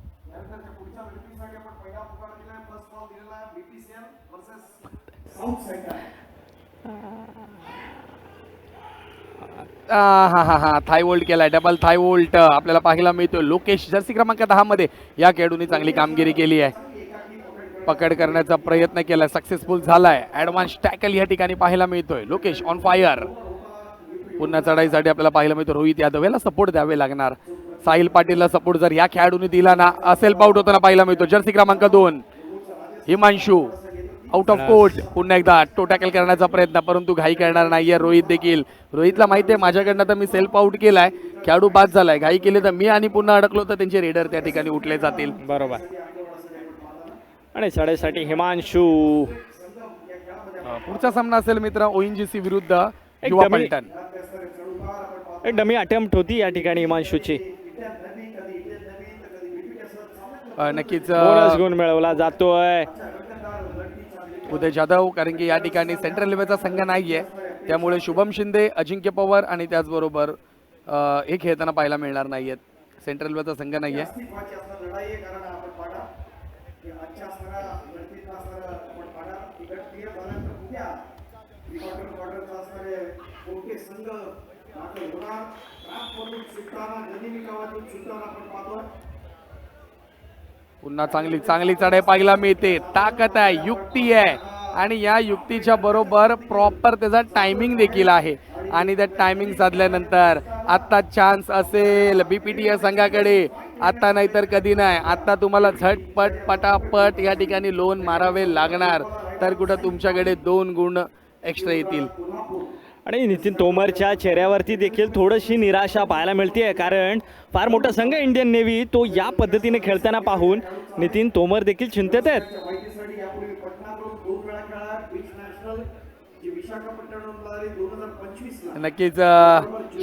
Speaker 1: हा थाय वोल्ट केलाय, डबल थाय वोल्ट आपल्याला पाहायला मिळतोय. लोकेश जर्सी क्रमांक 10 मध्ये या खेळाडूंनी चांगली कामगिरी केली आहे. पकड करण्याचा प्रयत्न केला, सक्सेसफुल झालाय. ऍडव्हान्स टॅकल या ठिकाणी पाहायला मिळतोय. Lokesh on fire. पुन्हा चढाईसाठी आपल्याला पाहायला मिळतो रोहित यादव याला सपोर्ट द्यावे लागणार. साहिल पाटीलला सपोर्ट जर या खेळाडूंनी दिला ना, सेल्फ आउट होताना पाहायला मिळतो. जर्सी क्रमांक 2 हिमांशू आउट ऑफ कोर्ट. पुन्हा एकदा टो टॅकल करण्याचा प्रयत्न, परंतु घाई करणार नाहीये रोहित देखील. रोहितला माहिती आहे माझ्याकडनं तर मी सेल्फ आउट केलाय, खेळाडू बाद झालाय. घाई केली तर मी आणि पुन्हा अडकलो तर त्यांचे रेडर त्या ठिकाणी उठले जातील.
Speaker 2: बरोबर. आणि चढाईसाठी हिमांशू.
Speaker 1: पुढचा सामना असेल मित्र ONGC विरुद्ध युवा पलटण.
Speaker 2: एक डमी अटेम्प्ट होती या ठिकाणी हिमांशूची.
Speaker 1: नक्कीच
Speaker 2: बोनस गुण मिळवला जातोय
Speaker 1: उदय जाधव, कारण की या ठिकाणी सेंट्रल लेव्हलचा संघ नाहीये, त्यामुळे शुभम शिंदे, अजिंक्य पवार आणि त्याचबरोबर हे खेळताना पाहायला मिळणार नाहीयेत. सेंट्रल लेव्हलचा संघ नाहीये. पुन्हा चांगली चढाई पाहायला मिळते. ताकद आहे, युक्ती आहे आणि या युक्तीच्या बरोबर प्रॉपर त्याचा टायमिंग देखील आहे. आणि त्या टायमिंग साधल्यानंतर आता चान्स असेल BPT या संघाकडे. आता नाही तर कधी नाही. आता तुम्हाला झटपट पटापट या ठिकाणी लोन मारावे लागणार, तर कुठं तुमच्याकडे 2 गुण एक्स्ट्रा येतील.
Speaker 2: आणि नितीन तोमरच्या चेहऱ्यावरती देखील थोडीशी निराशा पाहायला मिळते, कारण फार मोठा संघ इंडियन नेव्ही तो या पद्धतीने खेळताना पाहून नितीन तोमर देखील चिंतेत आहेत.
Speaker 1: नक्कीच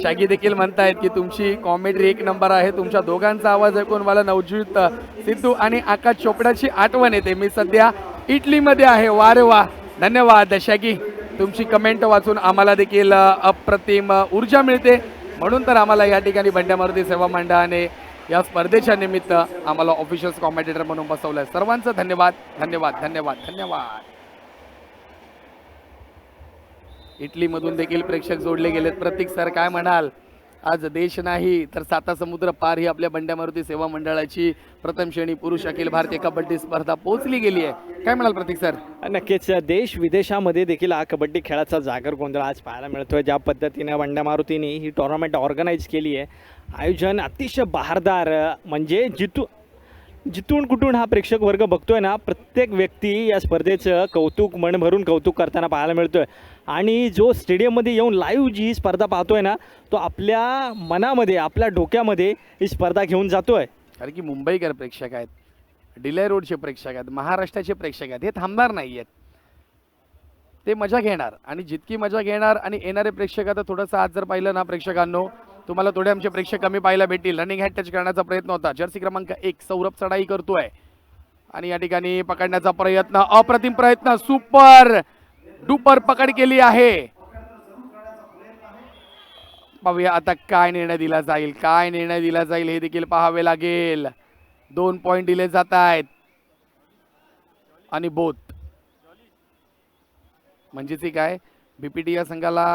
Speaker 1: शागी देखील म्हणतायत की तुमची कॉमेडी 1 नंबर आहे. तुमच्या दोघांचा आवाज ऐकून मला नवज्योत सिद्धू आणि आकाश चोपडाची आठवण येते. मी सध्या इटलीमध्ये आहे. वा रे वा, धन्यवाद शागी. तुमची कमेंट वाचून आम्हाला देखील अप्रतिम ऊर्जा मिळते. म्हणून तर आम्हाला या ठिकाणी बंड्या मारुती सेवा मंडळाने या स्पर्धेच्या निमित्त आम्हाला ऑफिशियल कॉमेंटेटर म्हणून बसवलंय. सर्वांचं धन्यवाद धन्यवाद धन्यवाद धन्यवाद. इटलीमधून देखील प्रेक्षक जोडले गेलेत. प्रतीक सर काय म्हणाल? आज देश नाही तर 7 समुद्र पार ही आपल्या बंड्या मारुती सेवा मंडळाची प्रथम श्रेणी पुरुष अखिल भारतीय कबड्डी स्पर्धा पोहोचली गेली आहे. काय म्हणाल प्रतीक सर?
Speaker 2: नक्कीच देश विदेशामध्ये देखील हा कबड्डी खेळाचा जागर गोंधळ आज पाहायला मिळतोय. ज्या पद्धतीने बंड्या मारुतीने ही टुर्नामेंट ऑर्गनाईज केली आहे, आयोजन अतिशय बहारदार, म्हणजे जिथून कुठून हा प्रेक्षक वर्ग बघतोय ना, प्रत्येक व्यक्ती या स्पर्धेचं कौतुक मन भरून कौतुक करताना पाहायला मिळतोय. आणि जो स्टेडियममध्ये येऊन लाईव्ह जी स्पर्धा पाहतोय ना, तो आपल्या मनामध्ये आपल्या डोक्यामध्ये ही स्पर्धा घेऊन जातोय.
Speaker 1: कारण की मुंबईकर प्रेक्षक आहेत, डिले रोडचे प्रेक्षक आहेत, महाराष्ट्राचे प्रेक्षक आहेत. हे थांबणार नाही आहेत, ते मजा घेणार. आणि जितकी मजा घेणार आणि येणारे प्रेक्षक, आता थोडंसं आज जर पाहिलं ना प्रेक्षकांनो, तुम्हाला थोडे आमचे प्रेक्षक कमी पाहायला भेटतील. रनिंग हॅड टच करण्याचा प्रयत्न होता. जर्सी क्रमांक 1 सौरभ चढाई करतोय आणि या ठिकाणी पकडण्याचा प्रयत्न, अप्रतिम प्रयत्न, सुपर डुपर पकड केली आहे. पाहूया आता काय निर्णय दिला जाईल, काय निर्णय दिला जाईल हे देखील पाहावे लागेल. 2 पॉइंट दिले जात आहेत आणि बोथ म्हणजेच काय, BPT या संघाला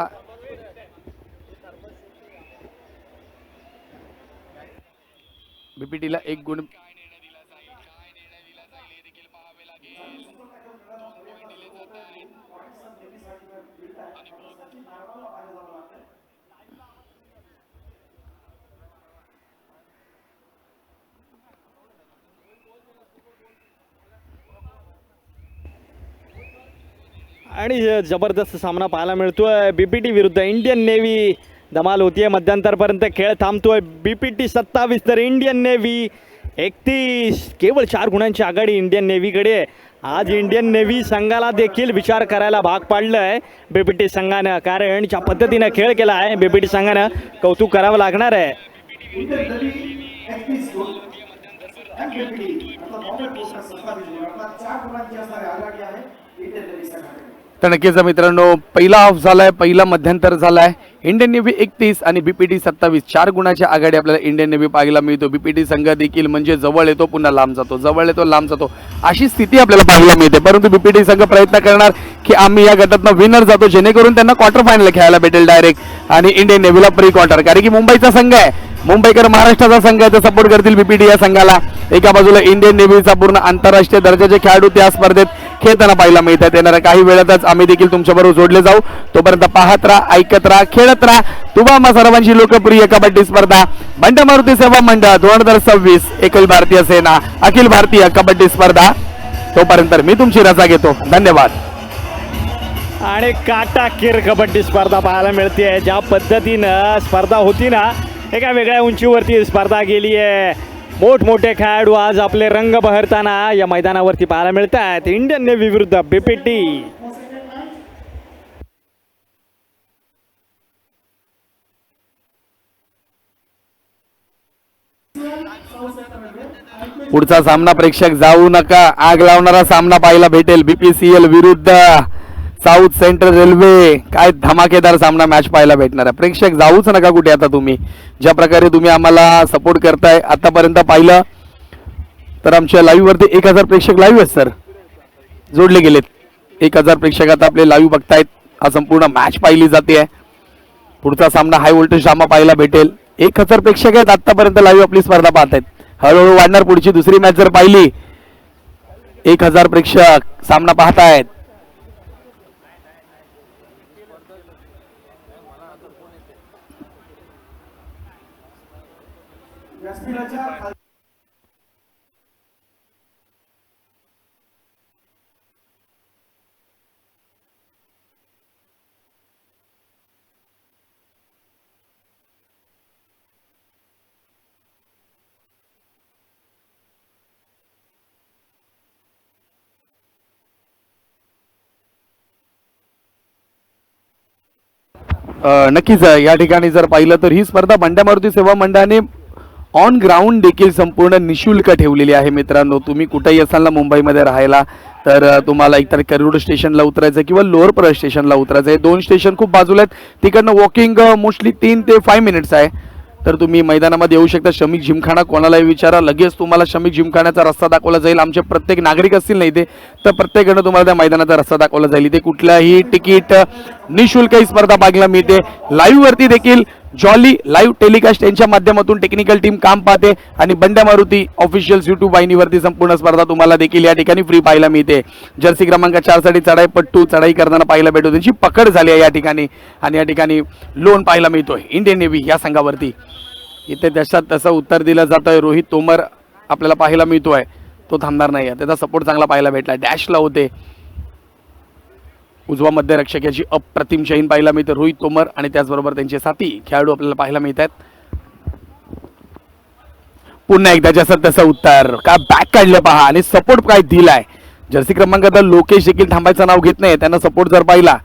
Speaker 1: BPT ला 1 गुण.
Speaker 2: आणि जबरदस्त सामना पाहायला मिळतोय. BPT विरुद्ध इंडियन नेव्ही. धमाल होतीये, मध्यंतरपर्यंत खेळ थांबतोय. BPT 27 तर इंडियन नेव्ही 31. केवळ 4 गुणांची आघाडी इंडियन नेव्हीकडे. आज इंडियन नेव्ही संघाला देखील विचार करायला भाग पाडलंय BPT संघानं, कारण ज्या पद्धतीनं खेळ केला आहे BPT संघानं कौतुक करावं लागणार आहे.
Speaker 1: तर नक्कीच मित्रांनो, पहिला हाफ झालाय, पहिला मध्यंतर झालाय. इंडियन नेव्ही 31 आणि BPT 27. 4 गुणाच्या आघाडी आपल्याला इंडियन नेव्ही पाहायला मिळतो. BPT संघ देखील म्हणजे जवळ येतो पुन्हा लांब जातो, जवळ येतो लांब जातो, अशी स्थिती आपल्याला पाहायला मिळते. परंतु BPT संघ प्रयत्न करणार की आम्ही या गटातनं विनर जातो, जेणेकरून त्यांना क्वार्टर फायनल खेळायला भेटेल डायरेक्ट, आणि इंडियन नेव्हीला प्री क्वार्टर. कारण की मुंबईचा संघ आहे, मुंबईकर महाराष्ट्राचा संघ आहे, तर सपोर्ट करतील BPT या संघाला. एका बाजूला इंडियन नेव्हीचा पूर्ण आंतरराष्ट्रीय दर्जाचे खेळाडू त्या स्पर्धेत खेळताना पाहायला मिळतात. येणाऱ्या काही वेळातच आम्ही देखील तुमच्याबरोबर जोडले जाऊ. तोपर्यंत पाहत राहा, ऐकत राहा, खेळत राहा. तुम्हा सर्वांची लोकप्रिय कबड्डी स्पर्धा बंड्या मारुती सेवा मंडळ 2026 अखिल भारतीय सेना अखिल भारतीय कबड्डी स्पर्धा. तोपर्यंत मी तुमची रजा घेतो. धन्यवाद.
Speaker 2: आणि काटाकीर कबड्डी स्पर्धा पाहायला मिळते. ज्या पद्धतीनं स्पर्धा होती ना, एका वेगळ्या उंचीवरती स्पर्धा गेली आहे. मोठमोठे खेळाडू आज आपले रंग बहरताना या मैदानावरती पाहायला मिळतात. इंडियन नेव्ही विरुद्ध BPT.
Speaker 1: पुढचा सामना प्रेक्षक जाऊ नका, आग लावणारा सामना पाहायला भेटेल. BPCL विरुद्ध साऊथ सेंट्रल रेल्वे. काय धमाकेदार सामना मॅच पाहायला भेटणार आहे. प्रेक्षक जाऊच नका कुठे. आता तुम्ही ज्या प्रकारे तुम्ही आम्हाला सपोर्ट करताय, आतापर्यंत पाहिलं तर आमच्या लाईव्ह वरती 1000 प्रेक्षक लाईव्ह आहेत सर, जोडले गेलेत. 1000 प्रेक्षक आता आपले लाईव्ह बघतायत. हा संपूर्ण मॅच पाहिली जाते. पुढचा सामना हाय व्होल्टेज ड्रामा पाहायला भेटेल. 1000 प्रेक्षक आहेत आतापर्यंत लाईव्ह आपली स्पर्धा पाहतायत. हळूहळू वाढणार. पुढची दुसरी मॅच जर पाहिली, 1000 प्रेक्षक सामना पाहतायत. नक्कीच या ठिकाणी जर पाहिलं तर ही स्पर्धा बंड्या मारुती सेवा मंडळाने ऑन ग्राउंड देखील संपूर्ण निशुल्क ठेवलेली आहे. मित्रांनो, तुम्ही कुठेही असाल ना मुंबईमध्ये राहायला, तर तुम्हाला एकतर करूड स्टेशनला उतरायचं किंवा लोअर परळ स्टेशनला उतरायचं आहे. 2 स्टेशन खूप बाजूला आहेत. तिकडनं वॉकिंग मोस्टली 3 ते 5 मिनिट्स आहे. तर तुम्ही मैदानामध्ये येऊ शकता. श्रमिक जिमखाना कोणालाही विचारा, लगेच तुम्हाला श्रमिक जिमखान्याचा रस्ता दाखवला जाईल. आमचे प्रत्येक नागरिक असतील ना इथे, तर प्रत्येकानं तुम्हाला त्या मैदानाचा रस्ता दाखवला जाईल. इथे कुठलाही तिकीट निशुल्क ही स्पर्धा बघायला मिळते. लाईव्ह वरती देखील जॉली लाईव्ह टेलिकास्ट यांच्या माध्यमातून टेक्निकल टीम काम पाहते आणि बंड्या मारुती ऑफिशियल यूट्यूब वाहिनीवरती संपूर्ण स्पर्धा तुम्हाला देखील या ठिकाणी फ्री पाहायला मिळते. जर्सी क्रमांक 4 साठी चढाई पट्टू चढाई करताना पाहायला भेटतो. त्यांची पकड झाली आहे या ठिकाणी आणि या ठिकाणी लोन पाहायला मिळतोय इंडियन नेव्ही या संघावरती. इथे त्याच्यात तसं उत्तर दिलं जातं आहे. रोहित तोमर आपल्याला पाहायला मिळतोय, तो थांबणार नाही आहे. त्याचा सपोर्ट चांगला पाहायला भेटला. डॅशला होते. उजवा मध्यरक्षक याची अप्रतिम शहीन पाहायला मिळते रोहित तोमर आणि त्याचबरोबर त्यांचे साथी खेळाडू आपल्याला पाहायला मिळतात. पुन्हा एकदा जसं तसं उत्तर का बॅक काढलं पहा आणि सपोर्ट काय दिलाय. जर्सी क्रमांक आता लोकेश देखील थांबायचं नाव घेत नाही. त्यांना सपोर्ट जर पाहिला,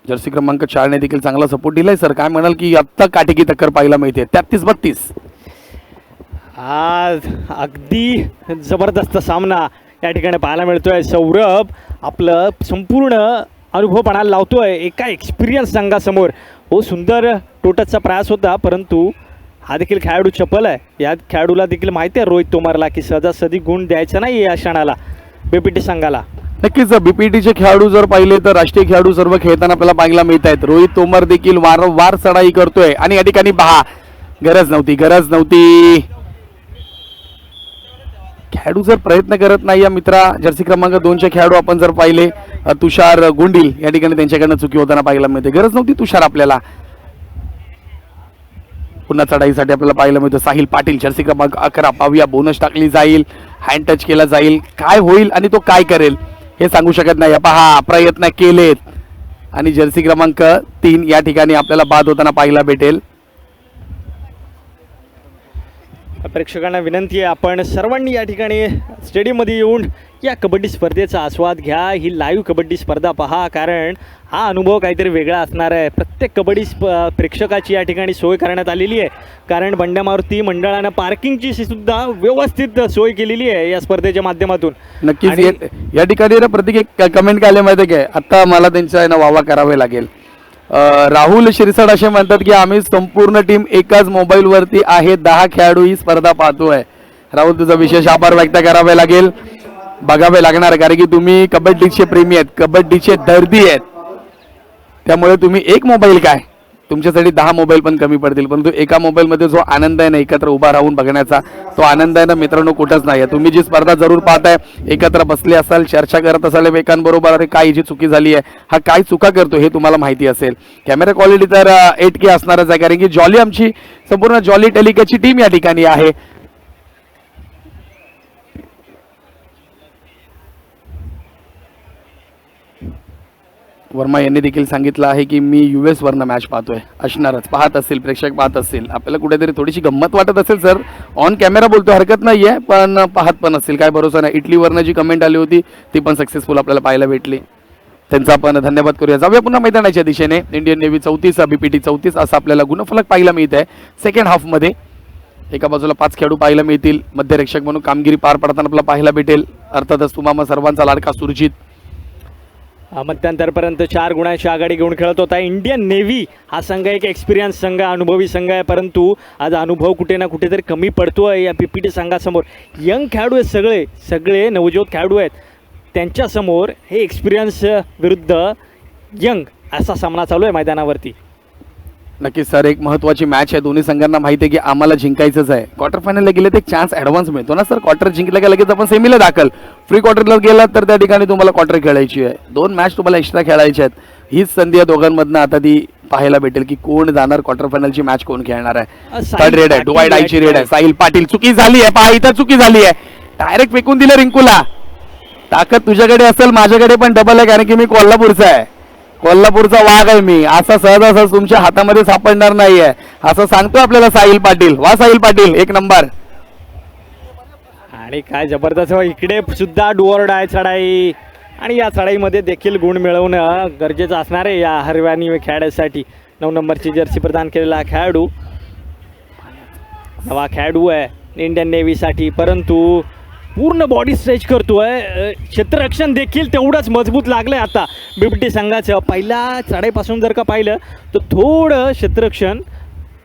Speaker 1: जर्सी क्रमांक 4 ने देखील चांगला सपोर्ट दिलाय. सर काय म्हणाल की आत्ता काटेकी टक्कर पाहायला मिळते 33-32.
Speaker 2: आज अगदी जबरदस्त सामना या ठिकाणी पाहायला मिळतोय. सौरभ आपलं संपूर्ण अनुभव पणाला लावतोय एका एक्सपिरियन्स संघासमोर. हो, सुंदर टोटसचा प्रयास होता, परंतु हा देखील खेळाडू चपल आहे. या खेळाडूला देखील माहिती आहे रोहित तोमरला की सहजासहजी गुण द्यायचा नाही या क्षणाला बीपीटी संघाला.
Speaker 1: नक्कीच बीपीटीचे खेळाडू जर पाहिले तर राष्ट्रीय खेळाडू सर्व खेळताना आपल्याला पाहायला मिळत आहेत. रोहित तोमर देखील वारंवार चढाई करतोय आणि या ठिकाणी पहा, गरज नव्हती. खेळाडू जर प्रयत्न करत नाही या मित्रा, जर्सी क्रमांक 2चे खेळाडू आपण जर पाहिले तुषार गुंडील या ठिकाणी त्यांच्याकडनं चुकी होताना पाहायला मिळते. गरज नव्हती तुषार आपल्याला. पुन्हा चढाईसाठी आपल्याला पाहायला मिळतं साहिल पाटील जर्सी क्रमांक 11. पाहूया, बोनस टाकली जाईल, हँड टच केला जाईल, काय होईल आणि तो काय करेल हे सांगू शकत नाही. पहा, प्रयत्न केलेत आणि जर्सी क्रमांक 3 या ठिकाणी आपल्याला बाद होताना पाहायला भेटेल.
Speaker 2: प्रेक्षकांना विनंती आहे, आपण सर्वांनी या ठिकाणी स्टेडियममध्ये येऊन या कबड्डी स्पर्धेचा आस्वाद घ्या. ही लाईव्ह कबड्डी स्पर्धा पहा, कारण हा अनुभव काहीतरी वेगळा असणार आहे. प्रत्येक कबड्डी प्रेक्षकाची या ठिकाणी सोय करण्यात आलेली आहे, कारण बंड्या मारुती मंडळानं पार्किंगची सुद्धा व्यवस्थित सोय केलेली आहे या स्पर्धेच्या माध्यमातून.
Speaker 1: नक्कीच या ठिकाणी प्रत्येक एक कमेंट काय आले माहिती आहे काय, आता मला त्यांच्या वावा करावे लागेल. राहुल शिरसाट असे म्हणतात की आम्ही संपूर्ण टीम एकाच मोबाईलवरती आहे, 10 खेळाडू ही स्पर्धा पाहतोय. राहुल, तुझा विशेष आभार व्यक्त करावे लागेल, बघावे लागणार, कारण की तुम्ही कबड्डीचे प्रेमी आहेत, कबड्डीचे दर्दी आहेत. त्यामुळे तुम्ही एक मोबाईल काय, तुमच्यासाठी 10 मोबाईल पण कमी पडतील, परंतु एका मोबाईलमध्ये जो आनंद आहे ना एकत्र उभा राहून बघण्याचा, तो आनंद आहे ना मित्रांनो कुठंच नाही आहे. तुम्ही जी स्पर्धा जरूर पाहताय, एकत्र बसले असाल, चर्चा करत असाल एकमेकांबरोबर, अरे काय जी चुकी झाली आहे, हा काय चुका करतो हे तुम्हाला माहिती असेल. कॅमेरा क्वालिटी तर 8K असणारच आहे, कारण की जॉली आमची संपूर्ण जॉली टेलिकाची टीम या ठिकाणी आहे. वर्मा यांनी देखील सांगितलं आहे की मी US वरनं मॅच पाहतोय. असणारच, पाहत असतील प्रेक्षक, पाहत असतील, आपल्याला कुठेतरी थोडीशी गंमत वाटत असेल सर, ऑन कॅमेरा बोलतो हरकत नाही आहे, पण पाहत पण असतील, काय भरोसा नाही. इटलीवरनं जी कमेंट आली होती ती पण सक्सेसफुल आपल्याला पाहायला भेटली, त्यांचा आपण धन्यवाद करूया. जाऊया पुन्हा मैदानाच्या दिशेने. इंडियन नेव्ही 34 BPT 34 असं आपल्याला गुणफलक पाहायला मिळत आहे. सेकंड हाफमध्ये एका बाजूला 5 खेळाडू पाहायला मिळतील, मध्यरक्षक म्हणून कामगिरी पार पडताना आपल्याला पाहायला भेटेल अर्थातच तुम्हाला सर्वांचा लाडका सुरजित.
Speaker 2: मध्यांतरपर्यंत 4 गुणांची आघाडी घेऊन खेळत होता इंडियन नेव्ही. हा संघ एक एक्सपिरियन्स संघ, अनुभवी संघ आहे, परंतु आज अनुभव कुठे ना कुठेतरी कमी पडतोय या BPT संघासमोर. यंग खेळाडू आहेत, सगळे नवजोत खेळाडू आहेत, त्यांच्यासमोर हे एक्सपिरियन्स विरुद्ध यंग असा सामना चालू आहे मैदानावरती.
Speaker 1: नक्कीच सर, एक महत्त्वाची मॅच आहे, दोन्ही संघांना माहिती आहे की आम्हाला जिंकायचंच आहे. क्वार्टर फायनलला गेले तर एक चान्स ॲडव्हान्स मिळतो ना सर, क्वार्टर जिंकलं का लगेच आपण सेमीला दाखल. प्री क्वार्टरला गेला तर त्या ठिकाणी तुम्हाला क्वार्टर खेळायची आहे, 2 मॅच तुम्हाला एक्स्ट्रा खेळायचे आहेत. हीच संधी या दोघांमधनं आता ती पाहायला भेटेल की कोण जाणार क्वार्टर फायनलची मॅच कोण खेळणार आहे.
Speaker 2: साहिल
Speaker 1: थर्ड रेड आहे,
Speaker 2: पाटील
Speaker 1: डोवाय डायची रेड आहे.
Speaker 2: आहे.
Speaker 1: साहिल पाटील चुकी झाली आहे, पहा इथं चुकी झाली आहे, डायरेक्ट फेकून दिलं रिंकूला. ताकद तुझ्याकडे असेल, माझ्याकडे पण डबल आहे, कारण की मी कोल्हापूरचा आहे, कोल्हापूरचा वाघ आहे मी. असा सहज तुमच्या हातामध्ये सापडणार नाहीये, असं सांगतो आपल्याला साहिल पाटील. वा साहिल पाटील, एक नंबर.
Speaker 2: आणि काय जबरदस्त इकडे सुद्धा डुअर डाय चढाई, आणि या चढाईमध्ये देखील गुण मिळवणं गरजेचं असणार आहे या हरवानी खेळाडूसाठी. 9 नंबरची जर्सी प्रदान केलेला खेळाडू, नवा खेळाडू आहे इंडियन नेव्हीसाठी, परंतु पूर्ण बॉडी स्ट्रेच करतोय. क्षेत्ररक्षण देखील तेवढंच मजबूत लागलंय आता बीपीटी संघाचं. पहिल्या चढाईपासून जर का पाहिलं तर थोडं क्षेत्ररक्षण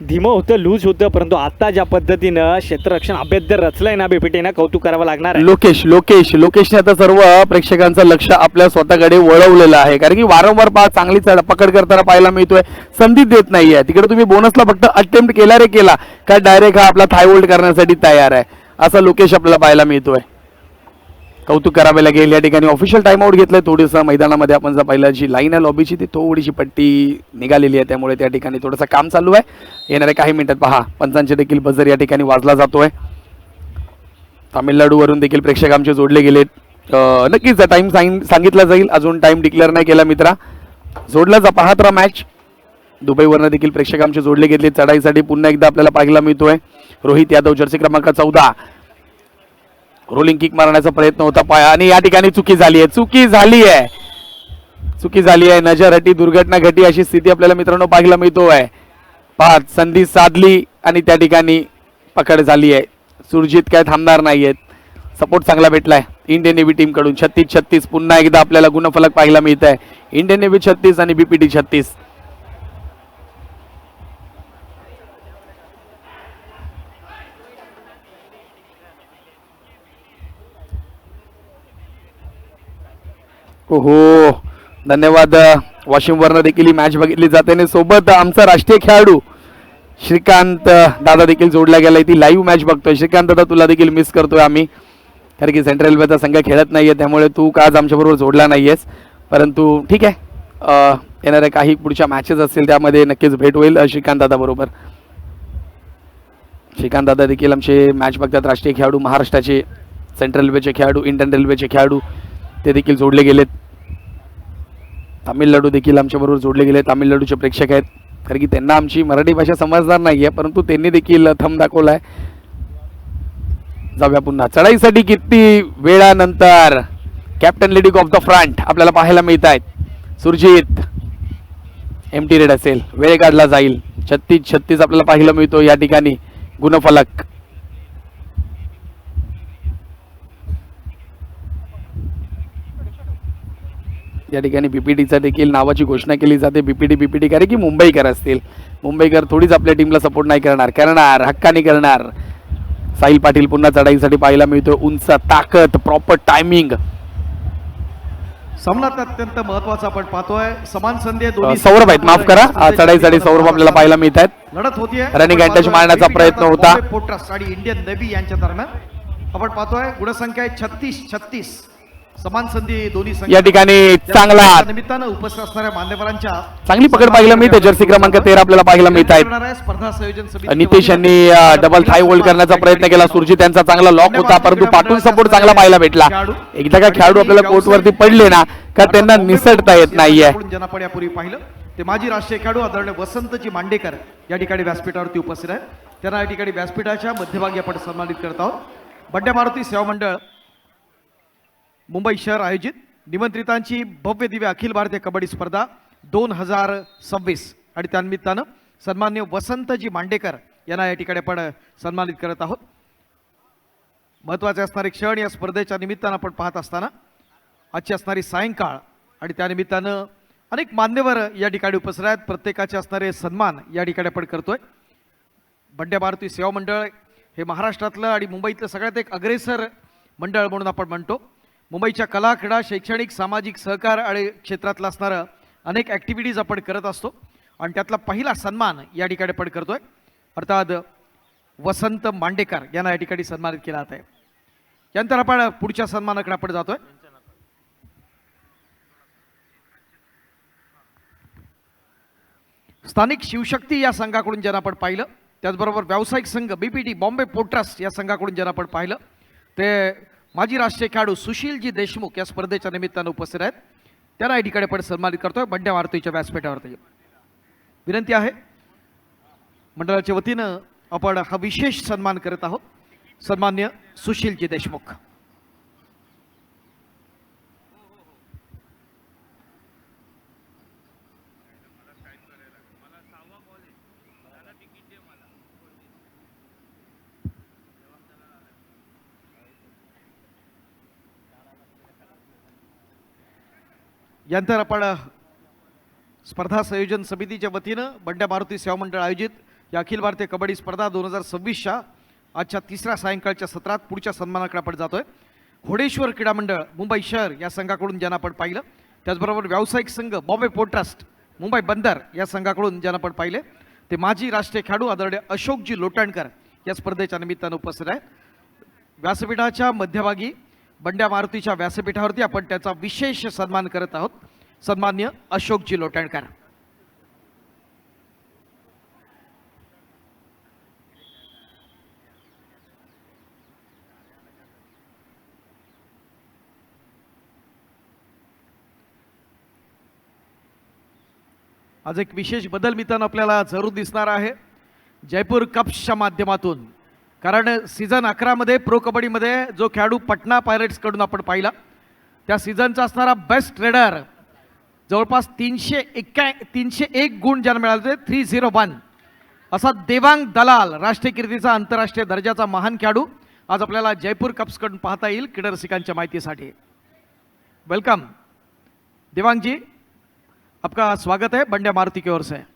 Speaker 2: धीमं होतं, लूज होतं, परंतु आता ज्या पद्धतीनं क्षेत्ररक्षण अभेद्य रचलंय ना बीपीटीनं, कौतुक करावं लागणार आहे.
Speaker 1: लोकेशने आता सर्व प्रेक्षकांचं लक्ष आपल्या स्वतःकडे वळवलेलं आहे, कारण की वारंवार चांगली पकड करताना पाहायला मिळतोय, संधी देत नाहीये. तिकडे तुम्ही बोनसला फक्त अटेम्प्ट केला रे केला का डायरेक्ट हा आपला थाय होल्ड करण्यासाठी तयार आहे, असा लोकेश आपल्याला पाहायला मिळतोय. कौतुक करावे लागेल. या ठिकाणी ऑफिशियल टाइम आउट घेतलंय थोडंसं मैदानामध्ये. आपण जर पाहिलं जी लाईन आहे लॉबीची ती थोडीशी पट्टी निघालेली आहे, त्यामुळे त्या ठिकाणी थोडंसं काम चालू आहे. येणाऱ्या काही मिनिटात पहा पंचांचे देखील बजर या ठिकाणी वाजला जातोय. तामिळनाडूवरून देखील प्रेक्षक आमचे जोडले गेलेत. नक्कीच टाइम सांगितला जाईल, अजून टाइम डिक्लेअर नाही केला मित्रा. जोडला जा, पाहत राहा मॅच. दुबईवरनं देखील प्रेक्षक आमचे जोडले गेले चढाईसाठी. पुन्हा एकदा आपल्याला पाहायला मिळतोय रोहित यादव, जर्सी क्रमांक 14. रोलिंग किक मारण्याचा प्रयत्न होता पाया, आणि या ठिकाणी चुकी झाली आहे. नजर हटी, दुर्घटना घटी अशी स्थिती आपल्याला मित्रांनो पाहायला मिळतोय. पाच संधी साधली आणि त्या ठिकाणी पकड झाली आहे. सुरजित काय थांबणार नाहीयेत. सपोर्ट चांगला भेटलाय इंडियन नेव्ही टीम कडून. 36-36 पुन्हा एकदा आपल्याला गुणफलक पाहायला मिळत आहे. इंडियन नेव्ही 36 आणि बीपीटी 36. हो धन्यवाद. वाशिमवरनं देखील ही मॅच बघितली जाते आणि सोबत आमचा राष्ट्रीय खेळाडू श्रीकांत दादा देखील जोडला गेलाय. ती लाईव्ह मॅच बघतोय. श्रीकांत दादा तुला देखील मिस करतोय आम्ही, कारण की सेंट्रल रेल्वेचा संघ खेळत नाहीये, त्यामुळे तू का आज आमच्याबरोबर जोडला नाहीयेस. परंतु ठीक आहे, येणाऱ्या काही पुढच्या मॅचेस असतील त्यामध्ये नक्कीच भेट होईल श्रीकांत दादा बरोबर. श्रीकांत दादा देखील आमचे मॅच बघतात. राष्ट्रीय खेळाडू, महाराष्ट्राचे सेंट्रल रेल्वेचे खेळाडू, इंडियन रेल्वेचे खेळाडू ते देखील जोडले गेलेत. तामिळनाडू देखील आमच्याबरोबर जोडले गेले. तामिळनाडूचे प्रेक्षक आहेत, कारण की त्यांना आमची मराठी भाषा समजणार नाहीये, परंतु त्यांनी देखील थंब दाखवलाय. जाऊया पुन्हा चढाईसाठी. किती वेळानंतर captain leading off the front आपल्याला पाहायला मिळत आहेत. सुरजित एमटी रेड असेल, वेळ काढला जाईल. 36-36 आपल्याला पाहायला मिळतो या ठिकाणी गुणफलक. या ठिकाणी बीपीटीचा देखील नावाची घोषणा केली जाते. बीपीटी कारण की मुंबईकर असतील. मुंबईकर थोडीच आपल्या टीमला सपोर्ट नाही करणार हक्काने करणार. साहिल पाटील पुन्हा चढाईसाठी पाहायला मिळतो. उंच, ताकद, प्रॉपर टायमिंग.
Speaker 3: सामन्यात अत्यंत महत्वाचा आपण पाहतोय. समान संधी दोन्ही
Speaker 1: सौरभ आहेत, माफ करा, चढाईसाठी सौरभ आपल्याला पाहायला मिळत आहेत.
Speaker 3: लढत होतीये.
Speaker 1: रनिंग अटॅच मारण्याचा प्रयत्न होता.
Speaker 3: पोर्ट्रस्ट आणि इंडियन नेव्ही यांच्या दरम्यान आपण पाहतोय. गुणसंख्या 36-36. समान संधी दोन्ही
Speaker 1: या ठिकाणी चांगला
Speaker 3: निमित्तानं उपस्थित असणाऱ्या मान्यवरांच्या
Speaker 1: चांगली पकड पाहायला मिळते. जर्सी क्रमांक 13 आपल्याला पाहायला मिळत आहेत.
Speaker 3: स्पर्धा संयोजन समिती
Speaker 1: नितेश यांनी डबल थाय होल्ड करण्याचा प्रयत्न केला. सुरजित यांचा चांगला लॉक होता, परंतु पाठून सपोर्ट चांगला पाहायला भेटला. एकदा का खेळाडू आपल्याला कोर्टवरती पडले ना का त्यांना निसटता येत नाहीये.
Speaker 3: आपण यापूर्वी पाहिलं ते माजी राष्ट्रीय खेळाडू आदरणीय वसंतजी मांडेकर या ठिकाणी व्यासपीठावरती उपस्थित आहेत. त्यांना या ठिकाणी व्यासपीठाच्या मध्यभागी आपण सन्मानित करत आहोत. बड्या मारुती सेवा मंडळ मुंबई शहर आयोजित निमंत्रितांची भव्य दिव्य अखिल भारतीय कबड्डी स्पर्धा 2026 आणि त्यानिमित्तानं सन्मान्य वसंतजी मांडेकर यांना या ठिकाणी आपण सन्मानित करत आहोत. महत्त्वाचे असणारे क्षण या स्पर्धेच्या निमित्तानं आपण पाहत असताना आजची असणारी सायंकाळ आणि त्यानिमित्तानं अनेक मान्यवर या ठिकाणी उपस्थित आहेत. प्रत्येकाचे असणारे सन्मान या ठिकाणी आपण करतोय. बड्या मारुती सेवा मंडळ हे महाराष्ट्रातलं आणि मुंबईतलं सगळ्यात एक अग्रेसर मंडळ म्हणून आपण म्हणतो. मुंबईच्या कला, क्रीडा, शैक्षणिक, सामाजिक सहकार आणि क्षेत्रातलं असणारं अनेक ॲक्टिव्हिटीज आपण करत असतो आणि त्यातला पहिला सन्मान या ठिकाणी आपण करतोय. अर्थात वसंत मांडेकर यांना या ठिकाणी सन्मानित केला जात आहे. त्यानंतर आपण पुढच्या सन्मानाकडे आपण जातोय. स्थानिक शिवशक्ती या संघाकडून ज्यांना आपण पाहिलं, त्याचबरोबर व्यावसायिक संघ BPT बॉम्बे पोर्ट ट्रस्ट या संघाकडून ज्यांना आपण पाहिलं, ते माजी राष्ट्रीय खेळाडू सुशीलजी देशमुख या स्पर्धेच्या निमित्तानं उपस्थित आहेत. त्यांना या ठिकाणी आपण सन्मानित करतोय बंड्या मारुतीच्या व्यासपीठावरती. विनंती आहे मंडळाच्या वतीनं आपण हा विशेष सन्मान करत आहोत. सन्मान्य सुशीलजी देशमुख. यानंतर आपण स्पर्धा संयोजन समितीच्या वतीनं बंड्या मारुती सेवा मंडळ आयोजित या अखिल भारतीय कबड्डी स्पर्धा 2026च्या आजच्या तिसऱ्या सायंकाळच्या सत्रात पुढच्या सन्मानाकडे आपण जातोय. घोडेश्वर क्रीडा मंडळ मुंबई शहर या संघाकडून ज्यांना आपण पाहिलं, त्याचबरोबर व्यावसायिक संघ बॉम्बे पोर्ट ट्रस्ट मुंबई बंदर या संघाकडून ज्यांना आपण पाहिले, ते माजी राष्ट्रीय खेळाडू आदरणीय अशोकजी लोटणकर या स्पर्धेच्या निमित्तानं उपस्थित आहेत. व्यासपीठाच्या मध्यभागी बंड्या मारुतीच्या व्यासपीठावरती आपण त्याचा विशेष सन्मान करत आहोत. सन्मान्य अशोकजी लोटणकर. आज एक विशेष बदल मित्रांनो आपल्याला जरूर दिसणार आहे जयपूर कप्सच्या माध्यमातून. कारण सीझन 11 मध्ये प्रो कबड्डीमध्ये जो खेळाडू पटना पायरेट्सकडून आपण पाहिला, त्या सीझनचा असणारा बेस्ट रेडर, जवळपास 301 गुण ज्यांना मिळाले, 301 असा देवांग दलाल, राष्ट्रीय कीर्तीचा आंतरराष्ट्रीय दर्जाचा महान खेळाडू आज आपल्याला जयपूर कप्सकडून पाहता येईल. क्रीडा रसिकांच्या माहितीसाठी वेलकम देवांग जी, आपका स्वागत है बंड्या मारुति की ओर से.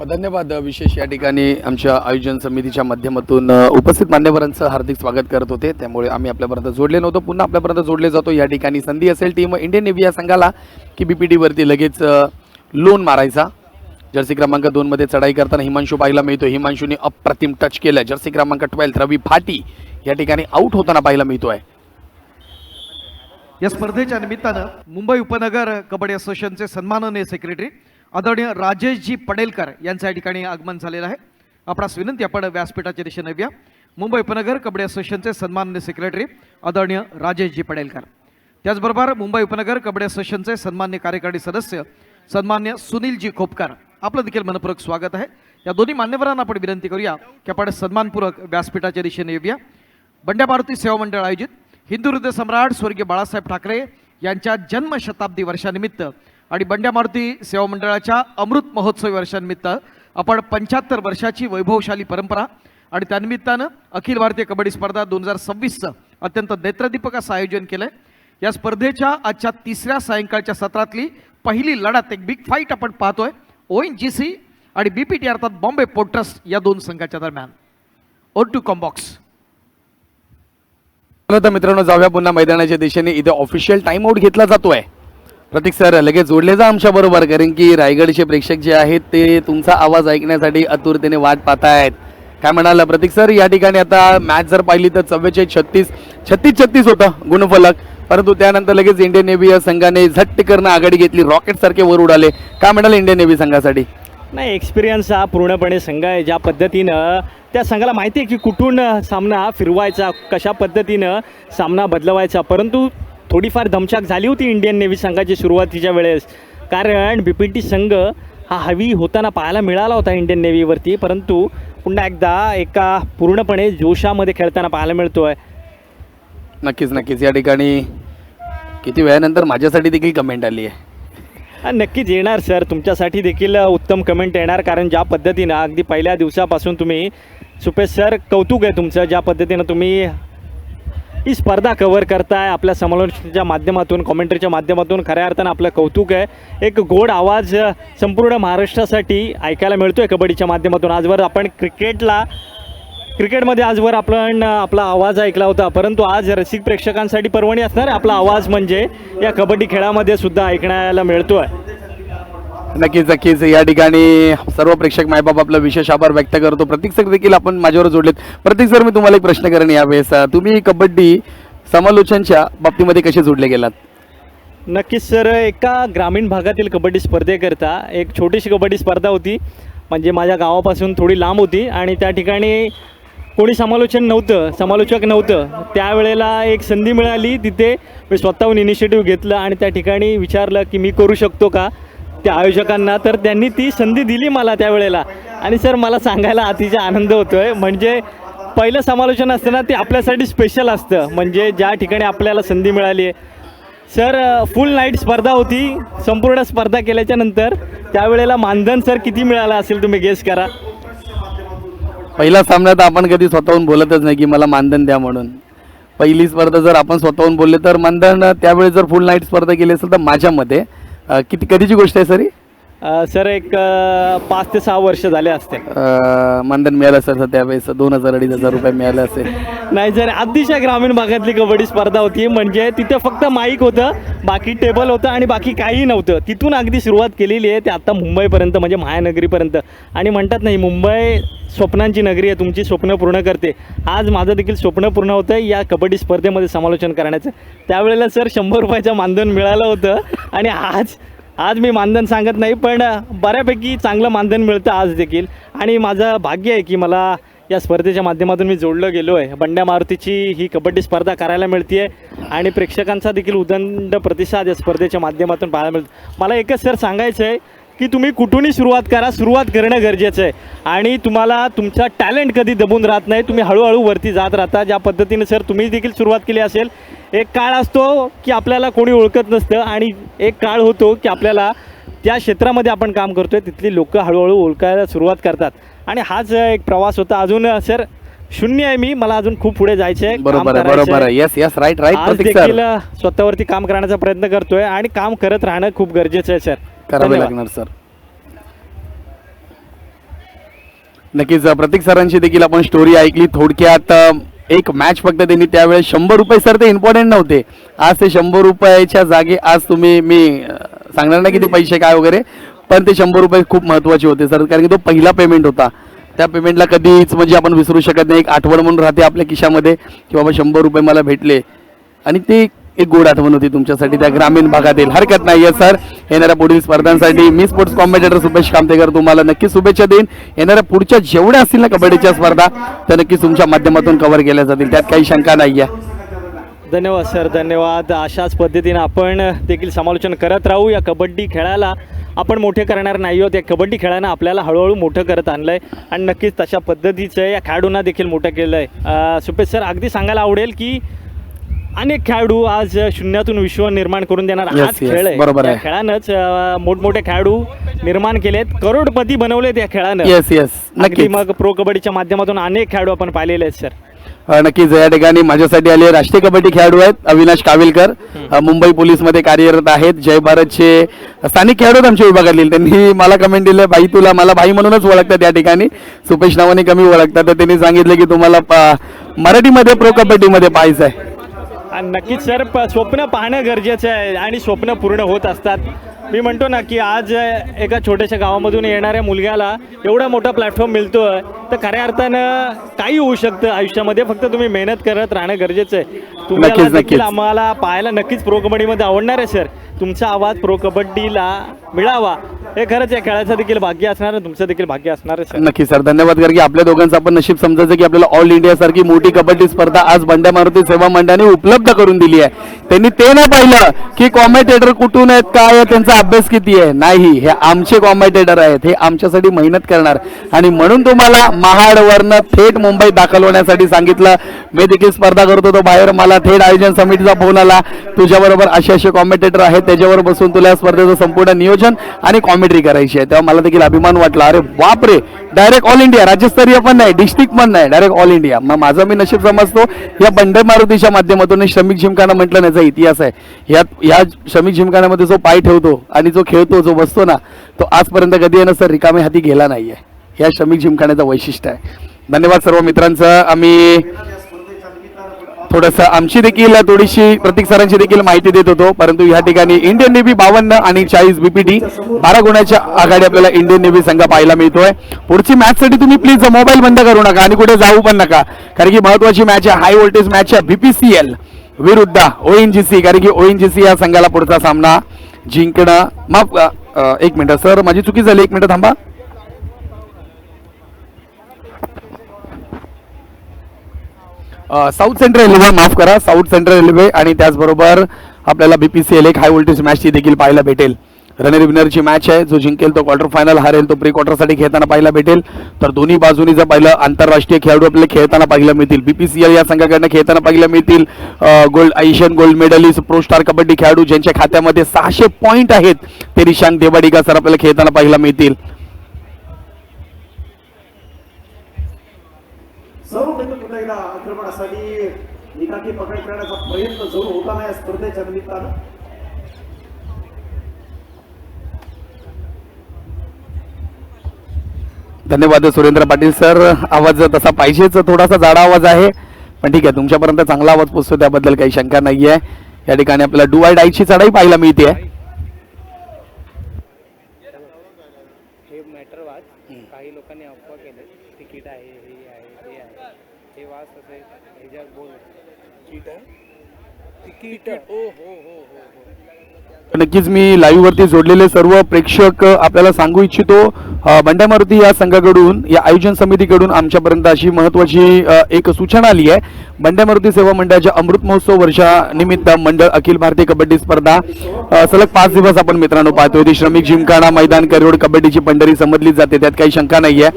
Speaker 1: धन्यवाद. विशेष या ठिकाणी आमच्या आयोजन समितीच्या माध्यमातून उपस्थित मान्यवरांचं हार्दिक स्वागत करत होते, त्यामुळे आम्ही आपल्यापर्यंत जोडले नव्हतो, पुन्हा आपल्यापर्यंत जोडले जातो. या ठिकाणी संधी असेल टीम इंडियन नेव्ही या संघाला की BPT वरती लगेच लोन मारायचा. जर्सी क्रमांक 2 मध्ये चढाई करताना हिमांशू पाहायला मिळतो. हिमांशूने अप्रतिम टच केलं. जर्सी क्रमांक 12 रवी भाटी या ठिकाणी आउट होताना पाहायला मिळतोय.
Speaker 3: या स्पर्धेच्या निमित्तानं मुंबई उपनगर कबड्डी असोसिएशनचे सन्माननीय सेक्रेटरी आदरणीय राजेशजी पडेलकर यांच्या या ठिकाणी आगमन झालेलं आहे. आपणास विनंती, आपण व्यासपीठाच्या दिशेने येऊया. मुंबई उपनगर कबड्डी असोसिएशनचे सन्माननीय सेक्रेटरी आदरणीय राजेशजी पडेलकर, त्याचबरोबर मुंबई उपनगर कबड्डी असोसिएशनचे सन्मान्य कार्यकारी सदस्य सन्मान्य सुनीलजी खोपकर, आपलं देखील मनपूर्वक स्वागत आहे. या दोन्ही मान्यवरांना आपण विनंती करूया की आपण सन्मानपूर्वक व्यासपीठाच्या दिशेने येऊया. बंड्या मारुती सेवा मंडळ आयोजित हिंदू हृदय सम्राट स्वर्गीय बाळासाहेब ठाकरे यांच्या जन्मशताब्दी वर्षानिमित्त आणि बंड्या मारुती सेवा मंडळाच्या अमृत महोत्सवी वर्षानिमित्त आपण 75 वर्षाची वैभवशाली परंपरा आणि त्यानिमित्तानं अखिल भारतीय कबड्डी स्पर्धा 2026चं अत्यंत नेत्रदीपक असं आयोजन केलं आहे. या स्पर्धेच्या आजच्या तिसऱ्या सायंकाळच्या सत्रातली पहिली लढत, एक बिग फाईट आपण पाहतोय ONGC आणि BPT अर्थात बॉम्बे पोर्ट ट्रस्ट या दोन संघाच्या दरम्यान. ऑन टू कॉम्बॉक्स.
Speaker 1: तर मित्रांनो, जाऊया पुन्हा मैदानाच्या दिशेने. इथे ऑफिशियल टाइम आउट घेतला जातोय. प्रतीक सर लगेच जोडले जा आमच्या बरोबर, कारण की रायगडचे प्रेक्षक जे आहेत ते तुमचा आवाज ऐकण्यासाठी आतुरतेने वाट पाहतायत. काय म्हणाला प्रतीक सर? या ठिकाणी आता मॅच जर पाहिली तर 44-36 होतं गुणफलक, परंतु त्यानंतर लगेच इंडियन नेव्ही या संघाने झट्ट करणं आघाडी घेतली, रॉकेट सारखे वर उडाले. काय म्हणाले इंडियन नेव्ही संघासाठी?
Speaker 2: नाही, एक्सपिरियन्स हा पूर्णपणे संघ आहे. ज्या पद्धतीनं त्या संघाला माहिती आहे की कुठून सामना फिरवायचा, कशा पद्धतीनं सामना बदलवायचा, परंतु थोडीफार दमछाक झाली होती इंडियन नेव्ही संघाची सुरुवातीच्या वेळेस, कारण BPT संघ हा हवी होताना पाहायला मिळाला होता इंडियन नेव्हीवरती, परंतु पुन्हा एकदा एका पूर्णपणे जोशामध्ये खेळताना पाहायला मिळतोय.
Speaker 1: नक्कीच या ठिकाणी किती वेळानंतर माझ्यासाठी देखील कमेंट आली आहे.
Speaker 2: नक्कीच येणार सर, तुमच्यासाठी देखील उत्तम कमेंट येणार, कारण ज्या पद्धतीनं अगदी पहिल्या दिवसापासून तुम्ही, सुपेश सर कौतुक आहे तुमचं, ज्या पद्धतीनं तुम्ही ही स्पर्धा कव्हर करताय आपल्या समालोचनाच्या माध्यमातून, कॉमेंटरीच्या माध्यमातून. खऱ्या अर्थानं आपलं कौतुक आहे. एक गोड आवाज संपूर्ण महाराष्ट्रासाठी ऐकायला मिळतोय कबड्डीच्या माध्यमातून. आजवर आपण क्रिकेटमध्ये आजवर आपण आपला आवाज ऐकला होता, परंतु आज रसिक प्रेक्षकांसाठी पर्वणी असणार आपला आवाज म्हणजे या कबड्डी खेळामध्ये सुद्धा ऐकण्याला मिळतोय.
Speaker 1: नक्कीच या ठिकाणी सर्व प्रेक्षक मायबाप आपला विशेष आभार व्यक्त करतो. प्रतीक सर देखील आपण माझ्यावर जोडलेत. प्रतीक सर, मी तुम्हाला एक प्रश्न करेन यावेळेस, तुम्ही कबड्डी समालोचनच्या बाबतीमध्ये कसे जोडले गेलात?
Speaker 2: नक्कीच सर, एका ग्रामीण भागातील कबड्डी स्पर्धेकरता एक छोटीशी कबड्डी स्पर्धा होती, म्हणजे माझ्या गावापासून थोडी लांब होती आणि त्या ठिकाणी कोणी समालोचक नव्हतं. त्यावेळेला एक संधी मिळाली, तिथे मी स्वतःहून इनिशिएटिव्ह घेतलं आणि त्या ठिकाणी विचारलं की मी करू शकतो का त्या आयोजकांना. तर त्यांनी ती संधी दिली मला त्यावेळेला आणि सर मला सांगायला अतिशय आनंद होतो आहे. म्हणजे पहिलं समालोचन असतं ना, ते आपल्यासाठी स्पेशल असतं, म्हणजे ज्या ठिकाणी आपल्याला संधी मिळाली आहे. सर फुल नाईट स्पर्धा होती. संपूर्ण स्पर्धा केल्याच्या नंतर त्यावेळेला मानधन सर किती मिळालं असेल तुम्ही गेस करा.
Speaker 1: पहिला सामन्यात आपण कधी स्वतःहून बोलतच नाही की मला मानधन द्या म्हणून. पहिली स्पर्धा जर आपण स्वतःहून बोलले तर मानधन, त्यावेळेस जर फुल नाईट स्पर्धा केली असेल तर माझ्या मते कधीची गोष्ट आहे सर?
Speaker 2: सर एक 5 ते 6 वर्ष झाले असते.
Speaker 1: मानधन मिळालं असेल त्यावेळेस 2,000-2,500 रुपये मिळाले असेल.
Speaker 2: नाही सर, अतिशय ग्रामीण भागातली कबड्डी स्पर्धा होती. म्हणजे तिथे फक्त माईक होतं, बाकी टेबल होतं आणि बाकी काही नव्हतं. तिथून अगदी सुरुवात केलेली आहे ते आता मुंबईपर्यंत, म्हणजे महानगरीपर्यंत. आणि म्हणतात नाही, मुंबई स्वप्नांची नगरी आहे, तुमची स्वप्न पूर्ण करते. आज माझं देखील स्वप्न पूर्ण होतं या कबड्डी स्पर्धेमध्ये समालोचन करण्याचं. त्यावेळेला सर 100 रुपयाचं मानधन मिळालं होतं आणि आज मी मानधन सांगत नाही, पण बऱ्यापैकी चांगलं मानधन मिळतं आज देखील. आणि माझं भाग्य आहे की मला या स्पर्धेच्या माध्यमातून मी जोडलं गेलो आहे. बंड्या मारुतीची ही कबड्डी स्पर्धा करायला मिळते आहे आणि प्रेक्षकांचा देखील उदंड प्रतिसाद या स्पर्धेच्या माध्यमातून पाहायला मिळतो. मला एकच सर सांगायचं आहे की तुम्ही कुठूनही सुरुवात करा, सुरुवात करणं गरजेचं आहे. आणि तुम्हाला तुमचा टॅलेंट कधी दबून राहत नाही, तुम्ही हळूहळू वरती जात राहता. ज्या पद्धतीने सर तुम्ही देखील सुरुवात केली असेल. एक काळ असतो की आपल्याला कोणी ओळखत नसतं आणि एक काळ होतो की आपल्याला त्या क्षेत्रामध्ये आपण काम करतो आहे तिथली लोक हळूहळू ओळखायला सुरुवात करतात. आणि हाच एक प्रवास होता. अजून सर शून्य आहे मी, मला अजून खूप पुढे जायचं आहे.
Speaker 1: बरोबर. Yes right.
Speaker 2: आज देखील स्वतःवरती काम करण्याचा प्रयत्न करतोय आणि काम करत राहणं खूप गरजेचं आहे सर.
Speaker 1: करावे लागणार सर. नक्कीच प्रतीक सरांची देखील आपण स्टोरी ऐकली. थोडक्यात एक मॅच फक्त त्यांनी त्यावेळेस 100 रुपये सर ते इम्पॉर्टंट नव्हते. आज ते 100 रुपयाच्या जागी आज तुम्ही, मी सांगणार नाही किती पैसे काय वगैरे, पण ते 100 रुपये खूप महत्त्वाचे होते सर, कारण की तो पहिला पेमेंट होता. त्या पेमेंटला कधीच म्हणजे आपण विसरू शकत नाही. एक आठवण म्हणून राहते आपल्या खिशामध्ये की बाबा 100 रुपये मला भेटले, आणि ते एक गोड आठवण होती तुमच्यासाठी त्या ग्रामीण भागातील. हरकत नाही आहे सर. येणाऱ्या पुढील स्पर्धांसाठी मी स्पोर्ट्स कॉम्बिनेटर सुपेश कामतेकर तुम्हाला नक्कीच शुभेच्छा देईन. येणाऱ्या पुढच्या जेवढ्या असतील ना कबड्डीच्या स्पर्धा, त्या नक्कीच तुमच्या माध्यमातून कव्हर केल्या जातील, त्यात काही शंका नाही आहे.
Speaker 2: धन्यवाद सर, धन्यवाद. अशाच पद्धतीने आपण देखील समालोचन करत राहू. या कबड्डी खेळाला आपण मोठे करणार नाही आहोत. या कबड्डी खेळानं आपल्याला हळूहळू मोठं करत आणलं आहे आणि नक्कीच तशा पद्धतीचं या खेळाडूंना देखील मोठं केलं आहे. सुपेश सर, अगदी सांगायला आवडेल की अनेक खेळाडू आज शून्यातून विश्व निर्माण करून देणार आज खेळ आहे.
Speaker 1: बरोबर आहे.
Speaker 2: खेळानंच मोठमोठे खेळाडू निर्माण केलेत, करोडपती बनवलेत या खेळानं.
Speaker 1: येस
Speaker 2: नक्की. मग प्रो कबड्डीच्या माध्यमातून अनेक खेळाडू आपण पाहिलेले आहेत सर.
Speaker 1: नक्कीच या ठिकाणी माझ्यासाठी आले राष्ट्रीय कबड्डी खेळाडू आहेत अविनाश काविलकर, मुंबई पोलीसमध्ये कार्यरत आहेत. जय भारतचे स्थानिक खेळाडू आहेत आमच्या विभागातील. त्यांनी मला कमेंट दिलं, भाई तुला मला भाई म्हणूनच ओळखतात या ठिकाणी, सुपेश नावाने कमी ओळखतात. तर त्यांनी सांगितलं की तुम्हाला मराठीमध्ये प्रो कबड्डीमध्ये पाहायचं आहे.
Speaker 2: आणि नक्कीच सर, स्वप्न पाहणं गरजेचं आहे आणि स्वप्न पूर्ण होत असतात. मी म्हणतो ना की आज एका छोट्याशा गावामधून येणाऱ्या मुलग्याला एवढा मोठा प्लॅटफॉर्म मिळतो आहे, तर खऱ्या अर्थानं काही होऊ शकतं आयुष्यामध्ये. फक्त तुम्ही मेहनत करत राहणं गरजेचं आहे. तुम्हाला देखील आम्हाला पाहायला नक्कीच प्रो कबड्डीमध्ये आवडणार आहे सर. तुमचा आवाज प्रो कबड्डीला मिळावा हे खरंच या खेळाचं देखील भाग्य असणार आहे, तुमचं देखील भाग्य असणार आहे सर.
Speaker 1: नक्की सर, धन्यवाद. कारण की आपल्या दोघांचं आपण नशीब समजायचं की आपल्याला ऑल इंडिया सारखी मोठी कबड्डी स्पर्धा आज बंड्या मारुती सेवा मंडळाने उपलब्ध करून दिली आहे. त्यांनी ते नाही पाहिलं की कॉमेंटेटर कुठून आहेत, काय आहे, त्यांचा अभ्यास किती आहे. नाही, हे आमचे कॉमेंटेटर आहेत, हे आमच्यासाठी मेहनत करणार. आणि म्हणून तुम्हाला महाडवरनं थेट मुंबईत दाखल होण्यासाठी सांगितलं. मी देखील स्पर्धा करतो तो बाहेर, मला थेट आयोजन समितीचा फोन आला, तुझ्याबरोबर असे कॉमेंटेटर आहेत, त्याच्यावर बसून तुला स्पर्धेचं संपूर्ण नियोजन आणि कॉमेंट्री करायची आहे. तेव्हा मला देखील अभिमान वाटला. अरे बापरे, डायरेक्ट ऑल इंडिया, राज्यस्तरीय पण नाही, डिस्ट्रिक्ट पण नाही, डायरेक्ट ऑल इंडिया. मग माझं मी नशीब समजतो या बंड्या मारुतीच्या माध्यमातून. श्रमिक जिमखाना म्हटलं याचा इतिहास आहे. या श्रमिक जिमखान्यामध्ये जो पाय ठेवतो आणि जो खेळतो, जो बसतो ना, तो आजपर्यंत कधी आहे ना सर रिकामे हाती गेला नाहीये. या श्रमिक जिमखान्याचं वैशिष्ट्य आहे. धन्यवाद सर्व मित्रांचं. आम्ही थोडंसं आमची देखील थोडीशी प्रतीक सरांची देखील माहिती देत होतो, परंतु या ठिकाणी इंडियन नेव्ही 52 आणि 40 बीपीटी 12 गुणाच्या आघाडी आपल्याला इंडियन नेव्ही संघ पाहायला मिळतोय. पुढची मॅच साठी तुम्ही प्लीज मोबाईल बंद करू नका आणि कुठे जाऊ पण नका, कारण की महत्वाची मॅच आहे, हाय व्होल्टेज मॅच आहे बीपीसीएल विरुद्ध ओएनजीसी. कारण की ओएनजीसी या संघाला पुढचा सामना जिंकणं माफ एक मिनिट सर, माझी चुकी झाली, एक मिनिट थांबा. साऊथ सेंट्रल रेल्वे, माफ करा, साऊथ सेंट्रल रेल्वे आणि त्याचबरोबर आपल्याला बीपीसीएल एक हाय व्होल्टेज मॅच देखील पाहायला भेटेल. रनर विनरची मॅच आहे, जो जिंकेल तो क्वार्टर फायनल, हारेल तो प्री क्वार्टरसाठी खेळताना पाहायला भेटेल. तर दोन्ही बाजूनी जर पाहिलं आंतरराष्ट्रीय खेळाडू आपल्याला खेळताना पाहायला मिळतील. बीपीसीएल या संघाकडनं खेळताना पाहायला मिळतील gold Asian gold medallist pro star kabaddi खेळाडू ज्यांच्या खात्यामध्ये 600 पॉईंट आहेत, ते रिशांक देवाडिगा सर आपल्याला खेळताना पाहायला मिळतील.
Speaker 4: सर्वप्रथम पुन्हा एकदा आक्रमणासाठी एकाकी पकड करण्याचा प्रयत्न जरूर होताना या स्पर्धेच्या निमित्तानं.
Speaker 1: धन्यवाद सुरेंद्र पाटील सर. आवाज तसा पाहिजेच, थोडासा जाडा आवाज आहे, पण ठीक आहे, तुमच्यापर्यंत चांगला आवाज पोहोचतो त्याबद्दल काही शंका नाहीये. या ठिकाणी आपल्याला डू आय डायची चढाई पाहायला मिळते.
Speaker 5: हे मॅटर वाच, काही लोकांनी अफवा केले तिकीट आहे, हे आहे, ते आहे, हे वाच असे ह्याच्यात बोल तिकीट आहे, तिकीट हो हो हो हो हो.
Speaker 1: नक्कीच मी लाईव्ह वरती जोडलेले सर्व प्रेक्षक आपल्याला सांगू इच्छितो, बंड्या मारुती या संघाकडून, या आयोजन समितीकडून आमच्यापर्यंत अशी महत्वाची एक सूचना आली आहे. बंड्या मारुती सेवा मंडळाच्या अमृत महोत्सव वर्षानिमित्त मंडळ अखिल भारतीय कबड्डी स्पर्धा सलग 5 दिवस आपण मित्रांनो पाहतोय. ती श्रमिक जिमखाना मैदान करिरोड कबड्डीची पंढरी समजली जाते, त्यात काही शंका नाहीये.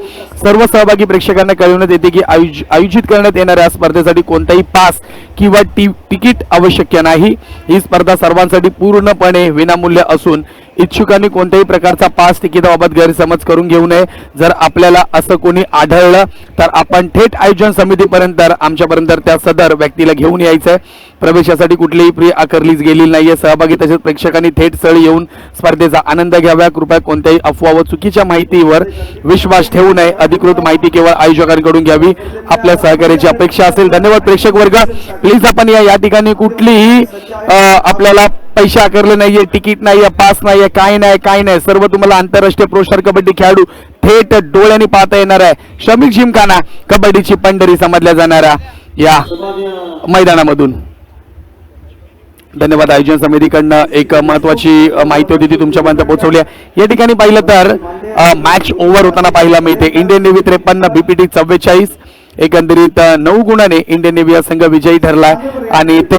Speaker 1: सर्व सहभागी प्रेक्षकांना कळवण्यात येते की आयोजित करण्यात येणाऱ्या स्पर्धेसाठी कोणताही पास किंवा तिकीट आवश्यक नाही. ही स्पर्धा सर्वांसाठी पूर्णपणे विनामूल्य असून इच्छुकांनी कोणत्याही प्रकारचा पास तिकिटाबाबत गैरसमज करून घेऊ नये. जर आपल्याला असं कोणी आढळलं तर आपण थेट आयोजन समितीपर्यंत आमच्यापर्यंत त्या सदर व्यक्तीला घेऊन यायचंय. प्रवेशासाठी कुठलीही फी आकारलीच गेलेली नाहीये. सहभागी तसेच प्रेक्षकांनी थेट स्थळी येऊन स्पर्धेचा आनंद घ्यावा. कृपया कोणत्याही अफवा व चुकीच्या माहितीवर विश्वास ठेवू नये. अधिकृत माहिती केवळ आयोजकांकडून घ्यावी, आपल्या सहकार्याची अपेक्षा असेल. धन्यवाद प्रेक्षक वर्ग. प्लीज आपण या ठिकाणी कुठलीही आपल्याला पैसे आकारले नाहीये, तिकीट नाहीये, पास नाहीये, काय नाही, सर्व तुम्हाला आंतरराष्ट्रीय प्रो स्टार कबड्डी खेळाडू थेट डोळ्यांनी पाहता येणार आहे. श्रमिक जिमखाना कबड्डीची पंढरी समजल्या जाणाऱ्या या मैदानामधून. धन्यवाद. आयोजन समितीकडनं एक महत्वाची माहिती होती ती तुमच्यापर्यंत पोहोचवली आहे. या ठिकाणी पाहिलं तर मॅच ओव्हर होताना पाहायला मिळते. इंडियन नेव्ही 53, बीपीटी 44, एकंदरीत 9 गुणाने इंडियन नेव्ही हा संघ विजयी ठरलाय आणि